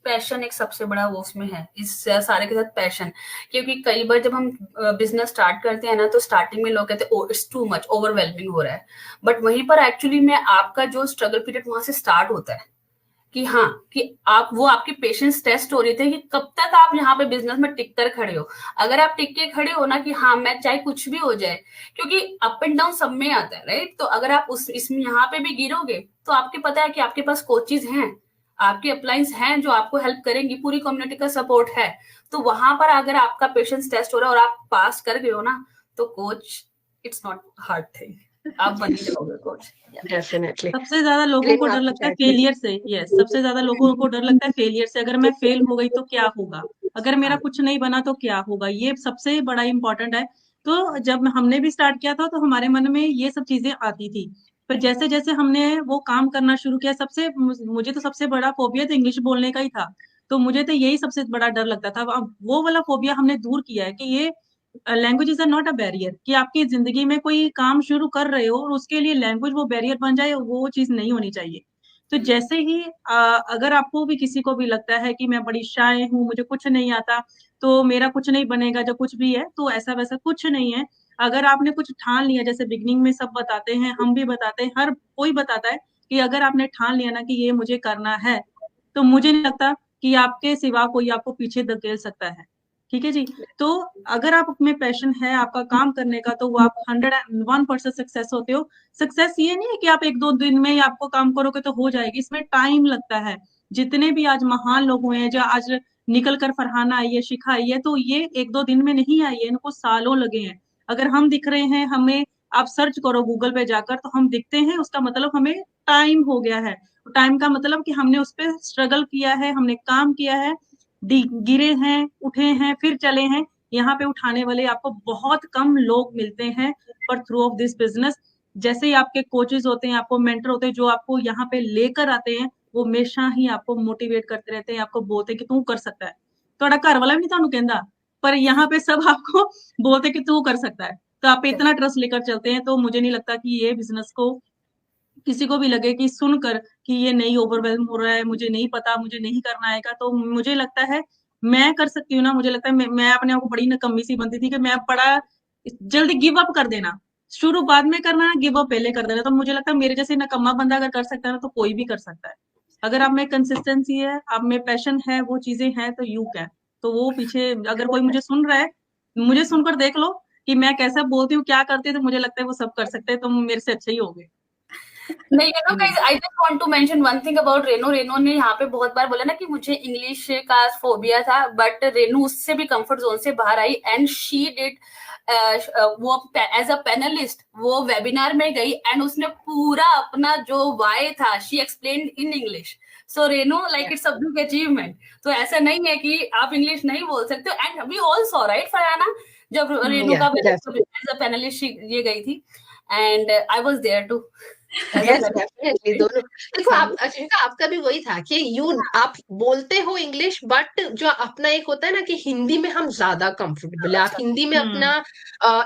पैशन एक सबसे बड़ा वो उसमें है, इस सारे के साथ पैशन। क्योंकि कई बार जब हम बिजनेस स्टार्ट करते हैं ना, तो स्टार्टिंग में लोग कहते हैं इट्स टू मच, ओवरवेलमिंग हो रहा है, बट वहीं पर एक्चुअली में आपका जो स्ट्रगल पीरियड वहां से स्टार्ट होता है, कि हाँ, कि आप वो आपकी पेशेंस टेस्ट हो रही थे कि कब तक आप यहाँ पे बिजनेस में टिक कर खड़े हो। अगर आप टिक के खड़े हो ना, कि हाँ मैं चाहे कुछ भी हो जाए, क्योंकि अप एंड डाउन सब में आता है, राइट। तो अगर आप इसमें यहाँ पे भी गिरोगे, तो आपके पता है कि आपके पास कोचेज हैं, आपकी अपलाइंस हैं जो आपको हेल्प करेंगी, पूरी कम्युनिटी का सपोर्ट है, तो वहां पर अगर आपका पेशेंस टेस्ट हो रहा है और आप पास कर गए हो ना, तो coach it's not hard thing, आप बन ही जाओगे कोच। डेफिनेटली। सबसे ज्यादा लोगों को डर लगता है फेलियर से। यस, सबसे ज्यादा लोगों को डर लगता है फेलियर से। अगर मैं फेल हो गई तो क्या होगा, अगर मेरा कुछ नहीं बना तो क्या होगा, ये सबसे बड़ा इंपॉर्टेंट है। तो जब हमने भी स्टार्ट किया था तो हमारे मन में ये सब चीजें आती थी, पर जैसे जैसे हमने वो काम करना शुरू किया, मुझे तो सबसे बड़ा फोबिया तो इंग्लिश बोलने का ही था। तो मुझे तो यही सबसे बड़ा डर लगता था। अब वो वाला फोबिया हमने दूर किया है कि ये language are not a barrier, कि आपकी जिंदगी में कोई काम शुरू कर रहे हो और उसके लिए लैंग्वेज वो बैरियर बन जाए, वो चीज नहीं होनी चाहिए। तो जैसे ही अगर आपको भी किसी को भी लगता है कि मैं बड़ी शाय हूँ, मुझे कुछ नहीं आता, तो मेरा कुछ नहीं बनेगा जो कुछ भी है, तो ऐसा वैसा कुछ नहीं है। अगर आपने कुछ ठान लिया, जैसे बिगनिंग में सब बताते हैं, हम भी बताते हैं, हर कोई बताता है कि अगर आपने ठान लिया ना कि ये मुझे करना है, तो मुझे नहीं लगता कि आपके सिवा कोई आपको पीछे धकेल सकता है। ठीक है जी। तो अगर आप में पैशन है आपका काम करने का, तो वो आप 101% सक्सेस होते हो। सक्सेस ये नहीं है कि आप 1-2 दिन में ही आपको काम करोगे तो हो जाएगी, इसमें टाइम लगता है। जितने भी आज महान लोग हुए हैं, जो आज निकल कर फरहाना आई है, शिखा आई है, तो ये 1-2 दिन में नहीं आई है, इनको सालों लगे हैं। अगर हम दिख रहे हैं, हमें आप सर्च करो गूगल पे जाकर तो हम दिखते हैं, उसका मतलब हमें टाइम हो गया है। टाइम का मतलब कि हमने उस पर स्ट्रगल किया है, हमने काम किया है, गिरे हैं, उठे हैं, फिर चले हैं। यहाँ पे उठाने वाले आपको बहुत कम लोग मिलते हैं, पर थ्रू ऑफ दिस बिजनेस जैसे ही आपके कोचेस होते हैं, आपको मेंटर होते हैं, जो आपको यहाँ पे लेकर आते हैं, वो हमेशा ही आपको मोटिवेट करते रहते हैं, आपको बोलते हैं कि तू कर सकता है। थोड़ा घर वाला भी नहीं थानू कहता, पर यहाँ पे सब आपको बोलते कि तू कर सकता है। तो आप इतना ट्रस्ट लेकर चलते हैं, तो मुझे नहीं लगता कि ये बिजनेस को किसी को भी लगे कि सुनकर कि ये नहीं, ओवरवेलम हो रहा है, मुझे नहीं पता, मुझे नहीं करना आएगा, तो मुझे लगता है मैं कर सकती हूँ ना। मुझे लगता है मैं अपने आप को बड़ी नकम्मी सी बनती थी कि मैं बड़ा जल्दी गिव अप कर देना, शुरू बाद में करना, गिव अप पहले कर देना। तो मुझे लगता है मेरे जैसे नकम्मा बंदा अगर कर सकता है ना, तो कोई भी कर सकता है। अगर आप में कंसिस्टेंसी है, आप में पैशन है, वो चीजें हैं, तो यू कैन। तो वो पीछे अगर कोई मुझे सुन रहा है, मुझे सुनकर देख लो कि मैं कैसा बोलती हूँ, क्या करती हूँ, तो मुझे लगता है वो सब कर सकते हैं, तो मेरे से अच्छे ही हो गए। नहीं, you know guys, I just want to mention one thing about Renu. Renu ने यहाँ पे बहुत बार बोला ना कि मुझे इंग्लिश का फोबिया था, बट रेनो उससे भी कंफर्ट जोन से बाहर आई एंड शी डिड वो एज अ पैनलिस्ट वो वेबिनार में गई एंड उसने पूरा अपना जो वाई था she explained in English. So Renu like it's a big achievement. तो ऐसा नहीं है कि आप इंग्लिश नहीं बोल सकते हो। And we all saw right Farhana, जब रेनो का एज अ पैनलिस्ट ये गई थी and I was there too. Yes definitely. दोनों देखो, आप अश्विका, आपका भी वही था कि आप बोलते हो इंग्लिश, बट जो अपना एक होता है ना कि हिंदी में हम ज्यादा कंफर्टेबल है, आप हिंदी में अपना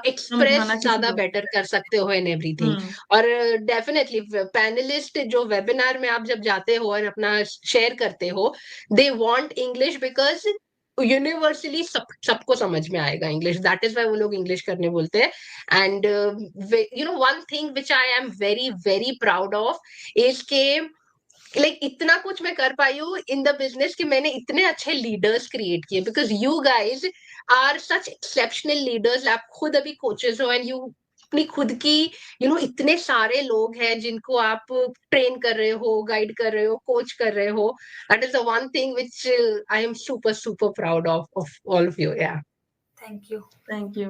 एक्सप्रेस ज्यादा बेटर कर सकते हो इन एवरीथिंग। और डेफिनेटली पैनलिस्ट जो वेबिनार में आप जब जाते हो और अपना शेयर करते हो, they want English because universally सबको समझ में आएगा इंग्लिश, दैट इज वाई वो लोग इंग्लिश करने बोलते हैं। And you know one thing which I am very very proud of is के लाइक इतना कुछ मैं कर पाई हूँ इन द बिजनेस कि मैंने इतने अच्छे लीडर्स क्रिएट किए, because you guys are such exceptional leaders. आप खुद अभी कोचेस हो एंड यू अपनी खुद की इतने सारे लोग हैं जिनको आप ट्रेन कर रहे हो, गाइड कर रहे हो, कोच कर रहे हो। That is the one thing which I am super super proud of all of you. या थैंक यू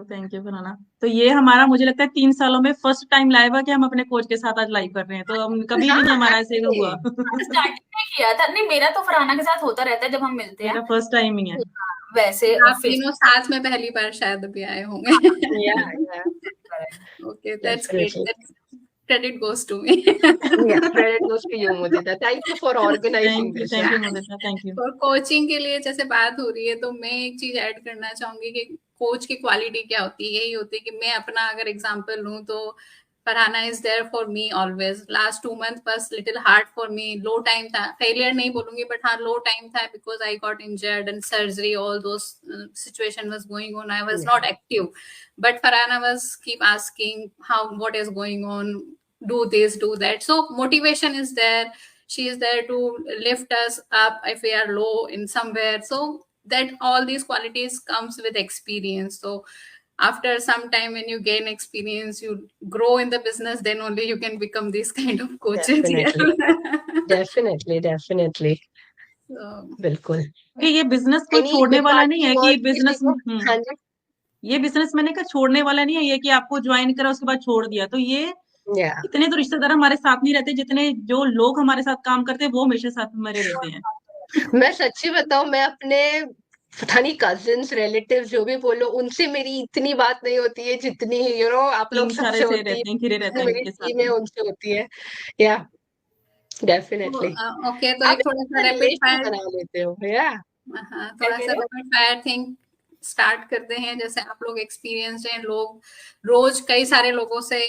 फरहाना। तो ये हमारा मुझे लगता है 3 सालों में फर्स्ट टाइम लाइव है कि हम अपने कोच के साथ आज लाइव कर रहे हैं, तो हम कभी भी नहीं हमारा ऐसे हुआ। स्टार्टिंग में किया था नहीं, मेरा तो फरहाना के साथ होता रहता है जब हम मिलते हैं, मेरा फर्स्ट टाइम ही है। वैसे आप तीनों साथ में पहली बार शायद अभी आए होंगे। Okay, that's great, credit goes to me. Yeah, credit goes to you, Mudita. Thank you for organizing this. Thank you, Mudita. Thank you. और कोचिंग के लिए जैसे बात हो रही है, तो मैं एक चीज ऐड करना चाहूंगी कि कोच की क्वालिटी क्या होती है। यही होती है कि मैं अपना अगर एग्जांपल लूं तो Farhana is there for me always. Last 2 months बस little hard for me, low time था, फेलियर नहीं बोलूंगी बट हाँ लो टाइम था, because I got injured and surgery, all those situation was going on, I was not active, but Farhana was keep asking how what is going on, do this, do that. So motivation is there. She is there to lift us up if we are low in somewhere. So that all these qualities comes with experience. So after some time when you gain experience, you grow in the business, then only you can become these kind of coaches. Definitely. Definitely. बिल्कुल। कि ये business कोई any छोड़ने वाला नहीं departing है कि words business किसी को? हाँ जी। ये बिजनेस मैंने कहा छोड़ने वाला नहीं है ये कि आपको ज्वाइन करा उसके बाद छोड़ दिया। तो ये या इतने तो रिश्तेदार हमारे साथ नहीं रहते जितने जो लोग हमारे साथ काम करते हैं वो हमेशा साथ हमारे रहते हैं। मैं सच्ची बताऊं, मैं अपने पता नहीं कजिन्स रिलेटिव्स जो भी बोलो, उनसे मेरी इतनी बात नहीं होती है जितनी आप लोग टीम सारे सबसे से होती रहते हैं, घिरे रहते है, हैं मेरी उनके साथ टीम है में। उनसे होती है। या डेफिनेटली। ओके, तो आप एक थोड़ा सा रैपिड रिलेशन फायर, बना लेते हो। या हाँ, क्या थोड़ा कह सा रहे हो? रैपिड फायर थिंग स्टार्ट करते हैं। जैसे आप लोग एक्सपीरियंस्ड हैं, लोग रोज कई सारे लोगों से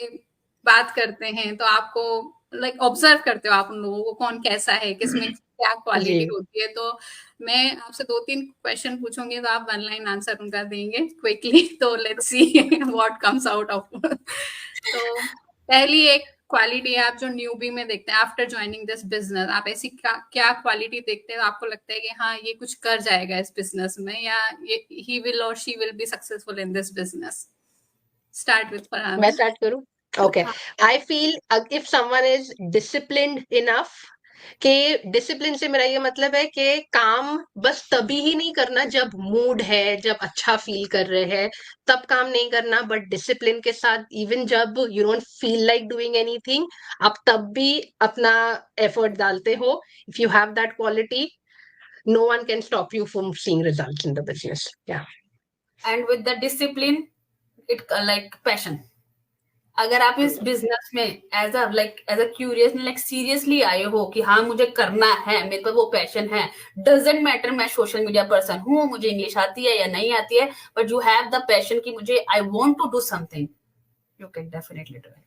बात करते हैं, तो आपको लाइक ऑब्जर्व करते हो आप उन लोगों को, कौन कैसा है, किसमें क्या क्वालिटी जी होती है। तो मैं आपसे 2-3 क्वेश्चन पूछूंगी, तो आप 1 लाइन आंसर उनका देंगे क्विकली। तो let's see what comes out of. तो पहली एक क्वालिटी है आप जो न्यूबी में देखते हैं आफ्टर ज्वाइनिंग दिस बिजनेस, आप ऐसी क्या क्वालिटी देखते हैं आपको लगता है कि हाँ ये कुछ कर जाएगा इस बिजनेस में, या ये ही विल और she will be successful in this business? Start with मैं फरहान। स्टार्ट करूं? Okay. I feel if someone is disciplined enough, कि डिसिप्लिन से मेरा ये मतलब है कि काम बस तभी ही नहीं करना जब मूड है, जब अच्छा फील कर रहे हैं, तब काम नहीं करना, बट डिसिप्लिन के साथ इवन जब you don't feel like doing anything, आप तब भी अपना एफर्ट डालते हो। If you have that quality, no one can stop you from seeing results in the business. Yeah. And with the discipline it like passion. अगर आप इस business में as a curious like seriously आए हो कि हाँ मुझे करना है, मेरे पे वो पैशन है, डजेंट मैटर मैं सोशल मीडिया पर्सन हूँ, मुझे इंग्लिश आती है या नहीं आती है, but you have the passion कि मुझे I want to do something, you can definitely do it.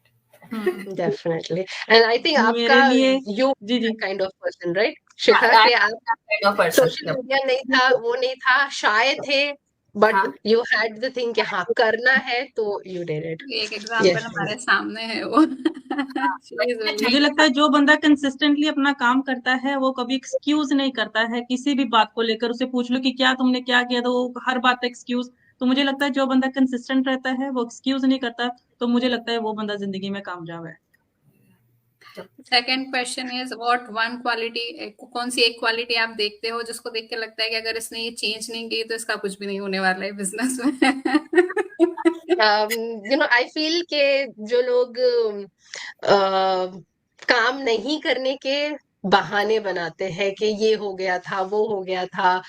Definitely. And I think आपका मेरे लिए you ji ji that kind of person, right? शिखा, कि आप सोशल पर्सन। मीडिया नहीं था, वो नहीं था, शायद थे, बट हाँ यू हैड द थिंग कि हाँ करना है, तो यू डिड इट। एक एग्जांपल यस। हमारे सामने है वो। She is very- मुझे लगता है जो बंदा कंसिस्टेंटली अपना काम करता है वो कभी एक्सक्यूज नहीं करता है किसी भी बात को लेकर। उसे पूछ लो कि क्या तुमने क्या किया तो वो हर बात एक्सक्यूज। तो मुझे लगता है जो बंदा कंसिस्टेंट रहता है वो एक्सक्यूज नहीं करता, तो मुझे लगता है वो बंदा जिंदगी में कामयाब है। Second question is what one quality, कौन सी एक क्वालिटी आप देखते हो जिसको देख के लगता है कि अगर इसने ये चेंज नहीं की तो इसका कुछ भी नहीं होने वाला है बिजनेस में? आई फील के जो लोग काम नहीं करने के बहाने बनाते हैं कि ये हो गया था, वो हो गया था,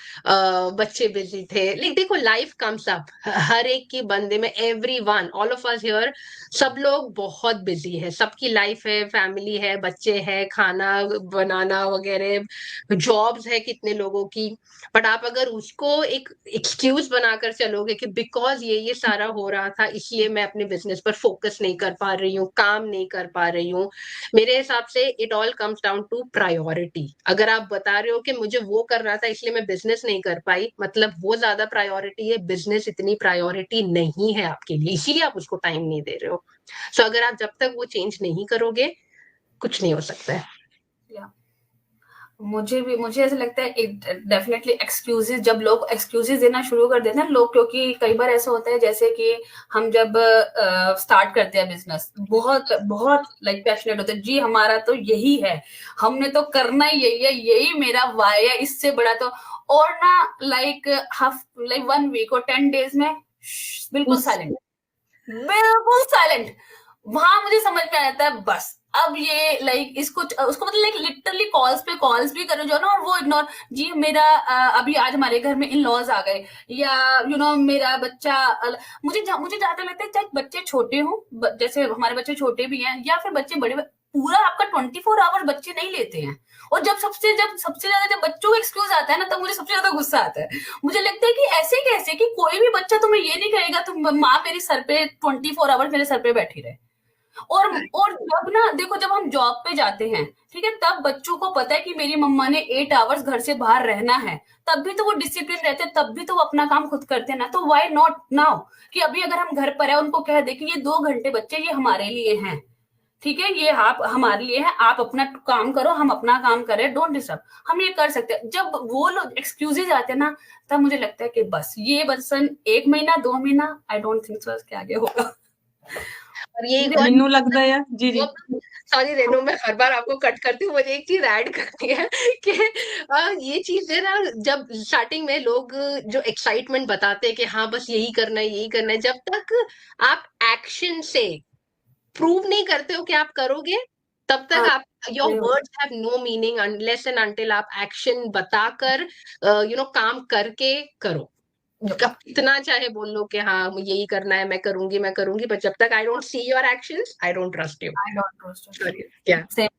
बच्चे बिजी थे, लेकिन देखो लाइफ कम्स अप, हर एक की बंदे में, everyone, all of us here, सब लोग बहुत बिजी है, सबकी लाइफ है, फैमिली है, बच्चे हैं, खाना बनाना वगैरह, जॉब्स है कितने लोगों की। बट आप अगर उसको एक एक्सक्यूज बनाकर चलोगे कि बिकॉज ये सारा हो रहा था इसलिए मैं अपने बिजनेस पर फोकस नहीं कर पा रही हूँ, काम नहीं कर पा रही हूँ, मेरे हिसाब से it all comes down to priority. अगर आप बता रहे हो कि मुझे वो करना था इसलिए मैं बिजनेस नहीं कर पाई, मतलब वो ज्यादा प्रायोरिटी है, बिजनेस इतनी प्रायोरिटी नहीं है आपके लिए, इसीलिए आप उसको टाइम नहीं दे रहे हो। सो अगर आप जब तक वो चेंज नहीं करोगे, कुछ नहीं हो सकता है। मुझे ऐसा लगता है डेफिनेटली एक्सक्यूजेस, जब लोग एक्सक्यूजेस देना शुरू कर देते हैं लोग, क्योंकि कई बार ऐसा होता है जैसे कि हम जब स्टार्ट करते हैं बिजनेस, बहुत बहुत लाइक पैशनेट होते हैं, जी हमारा तो यही है, हमने तो करना ही यही है, यही मेरा वाई है, इससे बड़ा तो, और ना लाइक 1 वीक और 10 डेज में बिल्कुल साइलेंट, बिल्कुल साइलेंट। वहां मुझे समझ में आता है बस अब ये लाइक इसको उसको मतलब लाइक लिटरली कॉल्स पे कॉल्स भी करो जो ना, और वो इग्नोर, जी मेरा अभी आज हमारे घर में इन लॉज आ गए, या मेरा बच्चा, मुझे जहां तक लगता है चाहे बच्चे छोटे हो, जैसे हमारे बच्चे छोटे भी हैं या फिर बच्चे बड़े, पूरा आपका 24 आवर्स बच्चे नहीं लेते हैं। और जब सबसे ज्यादा जब बच्चों को एक्सक्यूज आता है ना, तब मुझे सबसे ज्यादा गुस्सा आता है। मुझे लगता है कि ऐसे कैसे कि कोई भी बच्चा तुम्हें ये नहीं कहेगा तुम माँ मेरी सर पे 24 आवर्स मेरे सर पे बैठी रहे। और जब ना देखो, जब हम जॉब पे जाते हैं, ठीक है, तब बच्चों को पता है कि मेरी मम्मा ने 8 आवर्स घर से बाहर रहना है, तब भी तो वो डिसिप्लिन रहते हैं, तब भी तो वो अपना काम खुद करते हैं ना। तो व्हाई नॉट नाउ, कि अभी अगर हम घर पर है, उनको कह दे कि ये 2 घंटे बच्चे ये हमारे लिए हैं, ठीक है, ये आप हमारे लिए है, आप अपना काम करो, हम अपना काम करें, डोंट डिस्टर्ब, हम ये कर सकते हैं। जब वो लोग एक्सक्यूजेज आते हैं ना, तब मुझे लगता है कि बस ये बस 1 महीना 2 महीना, आई डोंट थिंक सो इसके आगे होगा। और ये एक और ਮੈਨੂੰ लगता है यार जी जी सॉरी रेनू, मैं हर बार आपको कट करती हूँ, मुझे एक चीज ऐड करनी है कि ये चीज है ना, जब स्टार्टिंग में लोग जो एक्साइटमेंट बताते हैं कि हाँ बस यही करना है यही करना है, जब तक आप एक्शन से प्रूव नहीं करते हो कि आप करोगे, तब तक हाँ आप योर नहीं होगा। Words have no meaning unless and until आप एक्शन बताकर काम करके करो। आप कितना चाहे बोल लो कि हाँ यही करना है, मैं करूंगी, पर जब तक I don't see your actions I don't trust you. I don't trust it. Sorry क्या Same.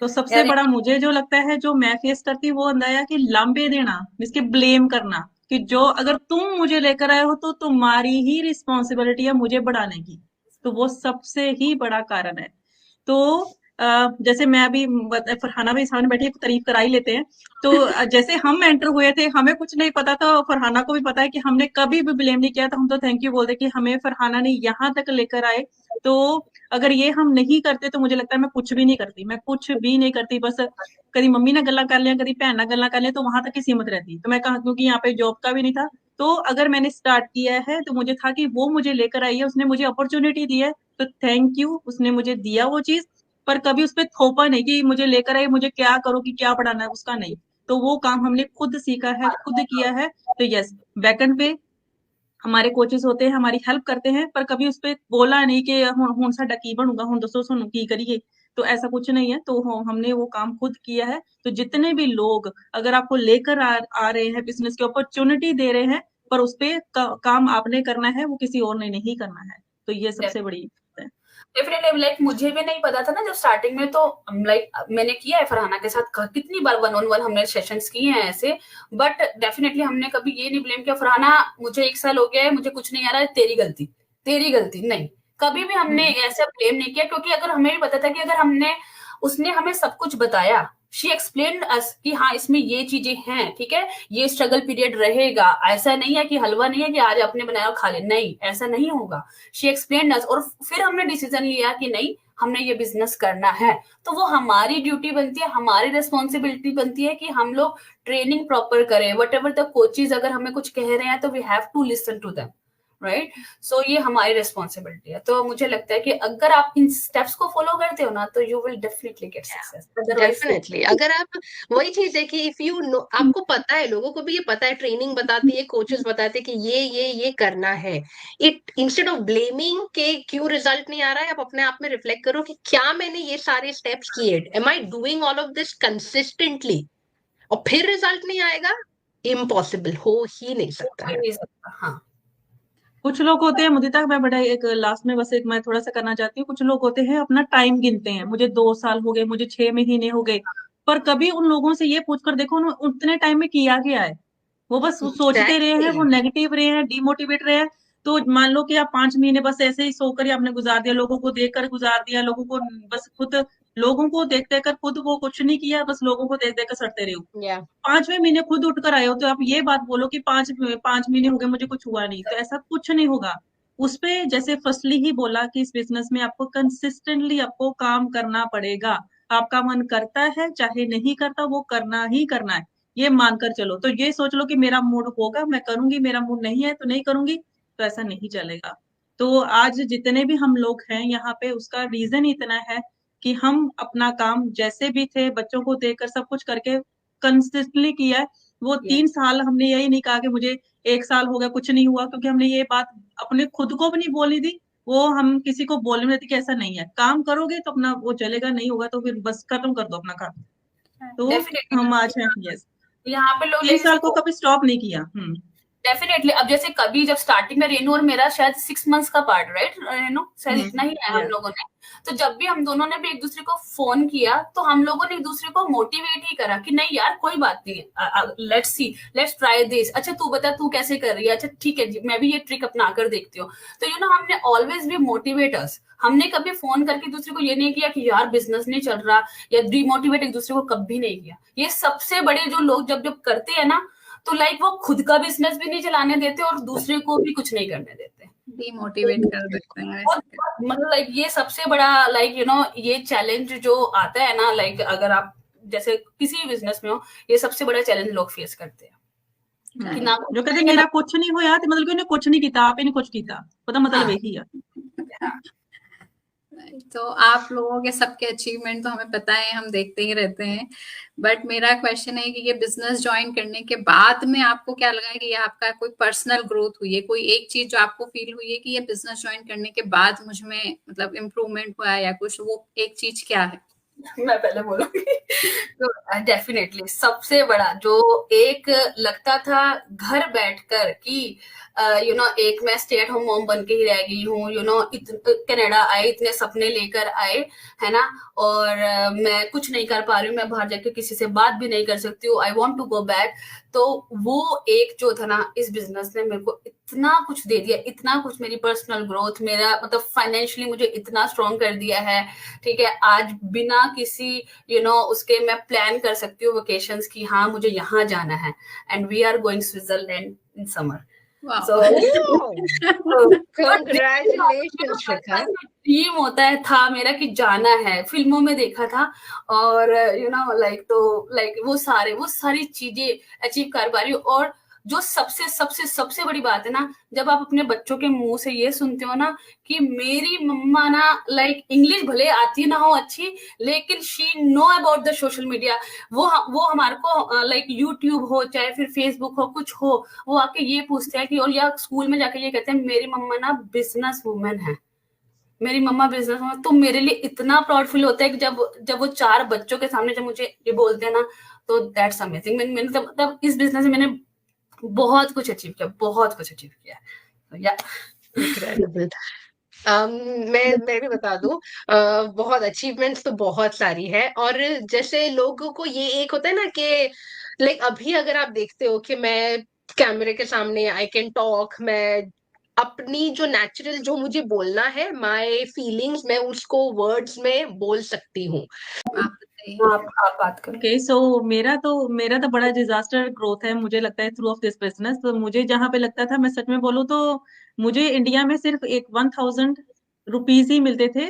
तो सबसे यार बड़ा मुझे जो लगता है जो मैं फेस करती हूँ वो होता है कि लांबे देना, इसके ब्लेम करना कि जो अगर तुम मुझे लेकर आए हो तो तुम्हारी ही रिस्पॉन्सिबिलिटी है मुझे बढ़ाने की। तो वो सबसे ही बड़ा कारण है। तो जैसे मैं अभी फरहाना भी सामने बैठी है तारीफ करा ही लेते हैं। तो जैसे हम एंटर हुए थे हमें कुछ नहीं पता था, फरहाना को भी पता है कि हमने कभी भी ब्लेम नहीं किया था, हम तो थैंक यू बोलते कि हमें फरहाना ने यहाँ तक लेकर आए। तो अगर ये हम नहीं करते तो मुझे लगता है मैं कुछ भी नहीं करती, मैं कुछ भी नहीं करती। बस कभी मम्मी ने गल्ला कर लिया, कभी भैन ना गल्ला कर लिया, तो वहां तक ही सीमित रहती। तो मैं कहा क्योंकि यहाँ पे जॉब का भी नहीं था, तो अगर मैंने स्टार्ट किया है तो मुझे था कि वो मुझे लेकर आई है, उसने मुझे अपॉर्चुनिटी दी है, तो थैंक यू, उसने मुझे दिया वो चीज। पर कभी उस पर थोपा नहीं कि मुझे लेकर आई, मुझे क्या करो कि क्या पढ़ाना है, उसका नहीं। तो वो काम हमने खुद सीखा है, खुद किया है। तो यस, बैकएंड पे हमारे कोचेस होते हैं, हमारी हेल्प करते हैं, पर कभी उस पे बोला नहीं कि हुन साडा की बनूगा, हुन दसो सानू की करिए। तो ऐसा कुछ नहीं है। तो हमने वो काम खुद किया है। तो जितने भी लोग अगर आपको लेकर आ रहे हैं, बिजनेस की अपॉर्चुनिटी दे रहे हैं, पर उस पे काम आपने करना है, वो किसी और ने नहीं करना है। तो ये सबसे बड़ी बात है। डेफिनेटली लाइक मुझे भी नहीं पता था ना जब स्टार्टिंग में, तो लाइक मैंने किया है फरहाना के साथ कितनी बार 1-on-1 हमने सेशंस किए हैं ऐसे। बट डेफिनेटली हमने कभी ये नहीं ब्लेम किया फरहाना मुझे 1 साल हो गया है, मुझे कुछ नहीं आ रहा है, तेरी गलती नहीं। कभी भी हमने ऐसा ब्लेम नहीं किया, क्योंकि अगर हमें भी पता था कि अगर उसने हमें सब कुछ बताया, शी एक्सप्लेन अस कि हाँ इसमें ये चीजें हैं, ठीक है, ये स्ट्रगल पीरियड रहेगा, ऐसा नहीं है कि हलवा नहीं है कि आज आपने बनाया और खा ले, नहीं ऐसा नहीं होगा। शी एक्सप्लेन अस, और फिर हमने डिसीजन लिया कि नहीं हमने ये बिजनेस करना है। तो वो हमारी ड्यूटी बनती है, हमारी रिस्पॉन्सिबिलिटी बनती है कि हम लोग ट्रेनिंग प्रॉपर करें। वट एवर द कोचेज अगर हमें कुछ कह रहे हैं तो we have to listen to them, right. So ये हमारी रिस्पॉन्सिबिलिटी है। तो मुझे लगता है कि अगर आप इन स्टेप्स को फॉलो करते हो ना तो you will definitely get success. Definitely अगर आप, वही चीज है कि इफ यू नो, आपको पता है, लोगों को भी ये पता है, ट्रेनिंग बताती है, कोचेस बताते हैं कि ये करना है। इट इंस्टेड ऑफ ब्लेमिंग के क्यों रिजल्ट नहीं आ रहा है, आप अपने आप में रिफ्लेक्ट करो कि क्या मैंने ये सारे स्टेप्स किए, am I doing all of this consistently, और फिर रिजल्ट नहीं आएगा, इम्पॉसिबल, हो ही नहीं सकता है। हाँ कुछ लोग होते हैं मुदिता, मैं बड़ा एक लास्ट में बस एक मैं थोड़ा सा करना चाहती हूँ। कुछ लोग होते हैं अपना टाइम गिनते हैं, मुझे 2 साल हो गए, मुझे 6 महीने हो गए, पर कभी उन लोगों से ये पूछकर देखो उन्होंने उतने टाइम में किया क्या है। वो बस सोचते रहे हैं, वो Exactly. नेगेटिव रहे हैं, डिमोटिवेट रहे हैं। तो मान लो कि आप 5 महीने बस ऐसे ही सोकर ही आपने गुजार दिया, लोगों को देखकर गुजार दिया, लोगों को बस खुद लोगों को देख देख कर खुद वो कुछ नहीं किया, बस लोगों को देख देख कर सड़ते रहे हो। Yeah. 5वें महीने खुद उठकर आए हो, तो आप ये बात बोलो कि 5 महीने हो गए मुझे कुछ हुआ नहीं, तो ऐसा कुछ नहीं होगा। उस पे जैसे फर्स्टली ही बोला कि इस बिजनेस में आपको कंसिस्टेंटली आपको काम करना पड़ेगा। आपका मन करता है चाहे नहीं करता, वो करना ही करना है, ये मानकर चलो। तो ये सोच लो कि मेरा मूड होगा मैं करूंगी, मेरा मूड नहीं है तो नहीं करूंगी, तो ऐसा नहीं चलेगा। तो आज जितने भी हम लोग हैं यहाँ पे, उसका रीजन इतना है कि हम अपना काम जैसे भी थे बच्चों को देखकर सब कुछ करके कंसिस्टेंटली किया है। वो 3 साल हमने यही नहीं कहा कि मुझे 1 साल हो गया कुछ नहीं हुआ, क्योंकि हमने ये बात अपने खुद को भी नहीं बोली थी, वो हम किसी को बोलने में थे कि ऐसा नहीं है, काम करोगे तो अपना वो चलेगा, नहीं होगा तो फिर बस खत्म कर दो अपना काम। तो हम आज हैं, यस, यहाँ पे लोग 3 साल को कभी स्टॉप नहीं किया। डेफिनेटली। अब जैसे कभी जब स्टार्टिंग में रेनू और मेरा शायद 6 मंथ्स का पार्ट, राइट रेनू, शायद इतना ही है हम लोगों ने। तो जब भी हम दोनों ने भी एक दूसरे को फोन किया तो हम लोगों ने एक दूसरे को मोटिवेट ही करा कि नहीं यार कोई बात नहीं, let's see, let's try this, अच्छा तू बता तू कैसे कर रही है, अच्छा ठीक है मैं भी ये ट्रिक अपना कर देखती हूँ। तो हमने ऑलवेज भी मोटिवेट अस। हमने कभी फोन करके दूसरे को ये नहीं किया कि यार बिजनेस नहीं चल रहा, या डिमोटिवेट एक दूसरे को कभी नहीं किया। ये सबसे बड़े जो लोग जब जब करते हैं ना, तो लाइक वो खुद का बिजनेस भी नहीं चलाने देते और दूसरे को भी कुछ नहीं करने देते, डिमोटिवेट कर देते हैं। मतलब लाइक ये सबसे बड़ा लाइक ये चैलेंज जो आता है ना, लाइक अगर आप जैसे किसी बिजनेस में हो, ये सबसे बड़ा चैलेंज लोग फेस करते हैं कि ना जो कहते मेरा कुछ नहीं होया तो मतलब कि उन्हें कुछ नहीं किया, आप इन्हें कुछ किया, पता मतलब यही है। तो आप लोगों के सबके अचीवमेंट तो हमें पता है, हम देखते ही रहते हैं। बट मेरा क्वेश्चन है कि ये बिजनेस ज्वाइन करने के बाद में आपको क्या लगा है कि ये आपका कोई पर्सनल ग्रोथ हुई है, कोई एक चीज जो आपको फील हुई है कि ये बिजनेस ज्वाइन करने के बाद मुझ में मतलब इम्प्रूवमेंट हुआ है या कुछ, वो एक चीज क्या है? मैं पहले बोलूंगी। तो डेफिनेटली सबसे बड़ा जो एक लगता था घर बैठकर कि एक मैं स्टे एट होम मॉम बन के ही रह गई हूँ, कनाडा आए, इतने सपने लेकर आए, है ना, और मैं कुछ नहीं कर पा रही हूँ, मैं बाहर जाकर किसी से बात भी नहीं कर सकती हूँ, I want to go back. तो वो एक जो था ना, इस बिजनेस ने मेरे को इतना कुछ दे दिया, इतना कुछ, मेरी पर्सनल ग्रोथ, मेरा मतलब फाइनेंशियली मुझे इतना स्ट्रॉन्ग कर दिया है। ठीक है, आज बिना किसी उसके मैं प्लान कर सकती हूँ वेकेशंस की, हाँ मुझे यहाँ जाना है, and we are going Switzerland in summer. वाह। Congratulations, शिखा। ड्रीम होता है था मेरा कि जाना है, फिल्मों में देखा था, और वो सारी चीजें अचीव कर पा रही हूँ। और जो सबसे सबसे सबसे बड़ी बात है ना, जब आप अपने बच्चों के मुंह से ये सुनते हो ना कि मेरी मम्मा ना इंग्लिश भले आती ना हो अच्छी, लेकिन she know about the social media, वो हमारे को यूट्यूब हो चाहे फिर फेसबुक हो, कुछ हो, वो आके ये पूछते हैं कि, और या स्कूल में जाके ये कहते हैं मेरी मम्मा ना बिजनेस वूमेन है, मेरी मम्मा बिजनेस वूमेन। तो मेरे लिए इतना प्राउड फील होता है कि जब वो 4 बच्चों के सामने जब मुझे ये बोलते हैं ना, तो दैट्स अमेजिंग। मैंने तब इस बिजनेस में मैंने बहुत कुछ अचीव किया। तो या Incredible. मैं भी बता दूं, बहुत अचीवमेंट्स तो बहुत सारी है। और जैसे लोगों को ये एक होता है ना कि लाइक अभी अगर आप देखते हो कि मैं कैमरे के सामने आई कैन टॉक, मैं अपनी जो नेचुरल जो मुझे बोलना है, माय फीलिंग्स, मैं उसको वर्ड्स में बोल सकती हूँ। आप बताइए। आप बात करो। ओके, सो मेरा तो बड़ा डिजास्टर ग्रोथ है, मुझे लगता है, थ्रू ऑफ दिस बिजनेस। तो मुझे जहां पे लगता था, मैं सच में बोलूँ तो मुझे इंडिया में सिर्फ एक 1000 रुपीज ही मिलते थे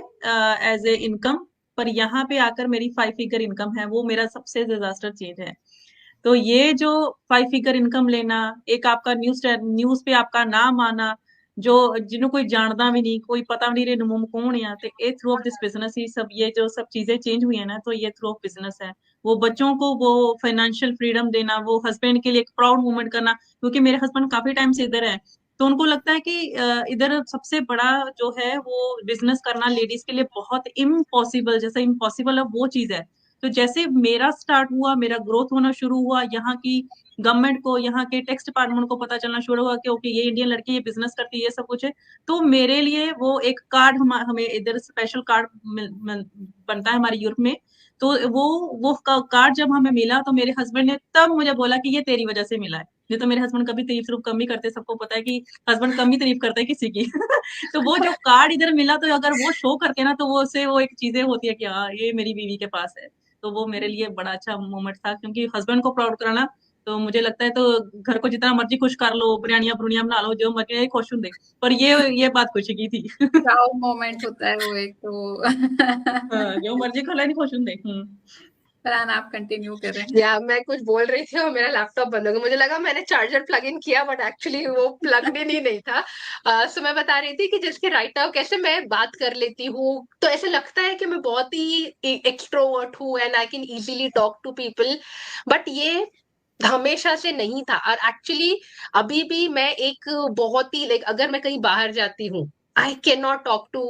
एज ए इनकम, पर यहाँ पे आकर मेरी 5 फिगर इनकम है, वो मेरा सबसे डिजास्टर चीज है। तो ये जो 5 फिगर इनकम लेना, एक आपका न्यूज पे आपका नाम आना, जो जिन्हों कोई जानता भी नहीं, कोई पता भी नहीं रे मुंह कौन है, तो ये थ्रू ऑफ दिस बिजनेस ही सब, ये जो सब चीजें चेंज हुई है ना, तो ये थ्रू ऑफ बिजनेस है। वो बच्चों को वो फाइनेंशियल फ्रीडम देना, वो हस्बैंड के लिए एक प्राउड मोमेंट करना, क्योंकि मेरे हस्बैंड काफी टाइम से इधर है, तो उनको लगता है कि इधर सबसे बड़ा जो है वो बिजनेस करना लेडीज के लिए बहुत इम्पॉसिबल, जैसे इम्पॉसिबल है वो चीज है। तो जैसे मेरा स्टार्ट हुआ, मेरा ग्रोथ होना शुरू हुआ, यहाँ की गवर्नमेंट को, यहाँ के टैक्स डिपार्टमेंट को पता चलना शुरू हुआ कि ओके ये इंडियन लड़की ये बिजनेस करती है, ये सब कुछ है, तो मेरे लिए वो एक कार्ड हमें इधर स्पेशल कार्ड बनता है हमारे यूरोप में। तो वो कार्ड जब हमें मिला, तो मेरे हस्बैंड ने तब मुझे बोला कि ये तेरी वजह से मिला है, नहीं तो मेरे हस्बैंड कभी तारीफ सिर्फ कम ही करते, सबको पता है कि हस्बैंड कम ही तारीफ करते हैं किसी की। तो वो जो कार्ड इधर मिला, तो अगर वो शो करके ना, तो वो से वो एक चीजें होती है कि हाँ ये मेरी बीवी के पास है। तो वो मेरे लिए बड़ा अच्छा मोमेंट था, क्योंकि हस्बैंड को प्राउड कराना, तो मुझे लगता है तो घर को जितना मर्जी खुश कर लो, बिरयानियां बुरनियां बना लो, जो मर्जी खुश होंगे, पर ये बात खुशी की थी। प्राउड मोमेंट होता है वो एक तो। हाँ, जो मर्जी खिला नहीं खुश होंगे। फरहान, आप कंटिन्यू कर रहे हैं। या मैं कुछ बोल रही थी और मेरा लैपटॉप बंद हो गया, मुझे लगा मैंने चार्जर प्लग इन किया, बट एक्चुअली वो प्लग इन ही नहीं था। सो मैं बता रही थी कि जिसके राइट नाउ कैसे मैं बात कर लेती हूँ, तो ऐसे लगता है कि मैं बहुत ही एक्सट्रोवर्ट हूँ and I can easily talk to people, but ये हमेशा से नहीं था। और एक्चुअली अभी भी मैं एक बहुत ही लाइक, अगर मैं कहीं बाहर जाती हूँ, I can not talk to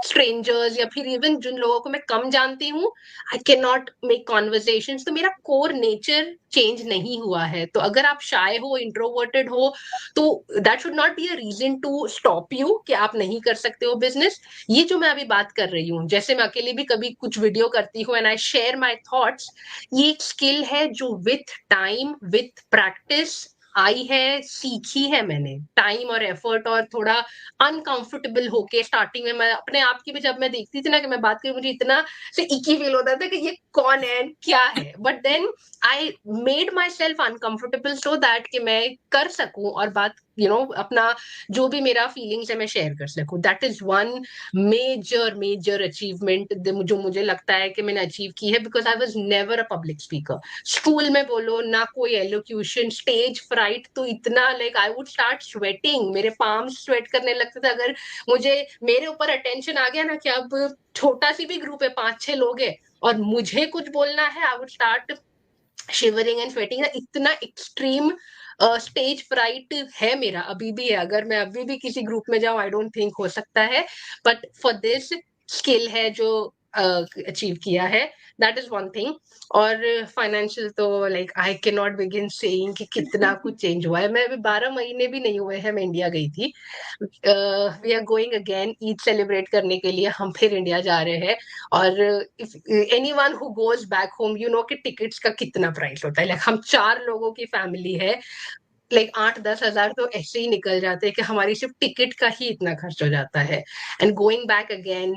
strangers, या फिर इवन जिन लोगों को मैं कम जानती हूँ, I can not make conversation. तो मेरा कोर नेचर चेंज नहीं हुआ है। तो अगर आप शाय हो, इंट्रोवर्टेड हो, तो that should not be a reason to stop you कि आप नहीं कर सकते हो बिजनेस। ये जो मैं अभी बात कर रही हूँ, जैसे मैं अकेले भी कभी कुछ वीडियो करती हूँ and I share my thoughts, ये एक स्किल है जो with time, with practice I है, सीखी है मैंने, टाइम और एफर्ट, और थोड़ा अनकंफर्टेबल होके स्टार्टिंग में। मैं अपने आप की भी जब मैं देखती थी ना कि मैं बात करी, मुझे इतना से इकी फील होता था कि ये कौन है, क्या है, but then I made my self uncomfortable so that कि मैं कर सकूं और बात अपना जो भी मेरा फीलिंग्स है मैं शेयर कर सकूं. That is one major achievement जो मुझे लगता है कि मैंने अचीव की है, because I was never a public speaker. School में बोलो ना, कोई एलोक्यूशन, स्टेज फ्राइट तो इतना, like I would start sweating, मेरे पाम्स स्वेट करने लगते थे अगर मुझे मेरे ऊपर अटेंशन आ गया ना कि अब छोटा सी भी ग्रुप है, 5-6 लोग है और मुझे कुछ बोलना है, आई would start shivering and sweating. इतना एक्सट्रीम स्टेज फ्राइट है मेरा, अभी भी है. अगर मैं अभी भी किसी ग्रुप में जाऊं, आई डोंट थिंक हो सकता है, बट फॉर दिस स्किल है जो अचीव किया है, दैट इज वन थिंग. और फाइनेंशियल तो like I can not begin saying कि कितना कुछ चेंज हुआ है. मैं अभी 12 महीने भी नहीं हुए हैं, मैं इंडिया गई थी. We are going again Eid celebrate करने के लिए, हम फिर इंडिया जा रहे हैं. और if anyone who goes back home, you know कि टिकट्स का कितना प्राइस होता है. लाइक हम 4 लोगों की फैमिली है, लाइक 8-10 हजार तो ऐसे ही निकल जाते हैं कि हमारी सिर्फ टिकट का ही इतना खर्च हो जाता है. And going back again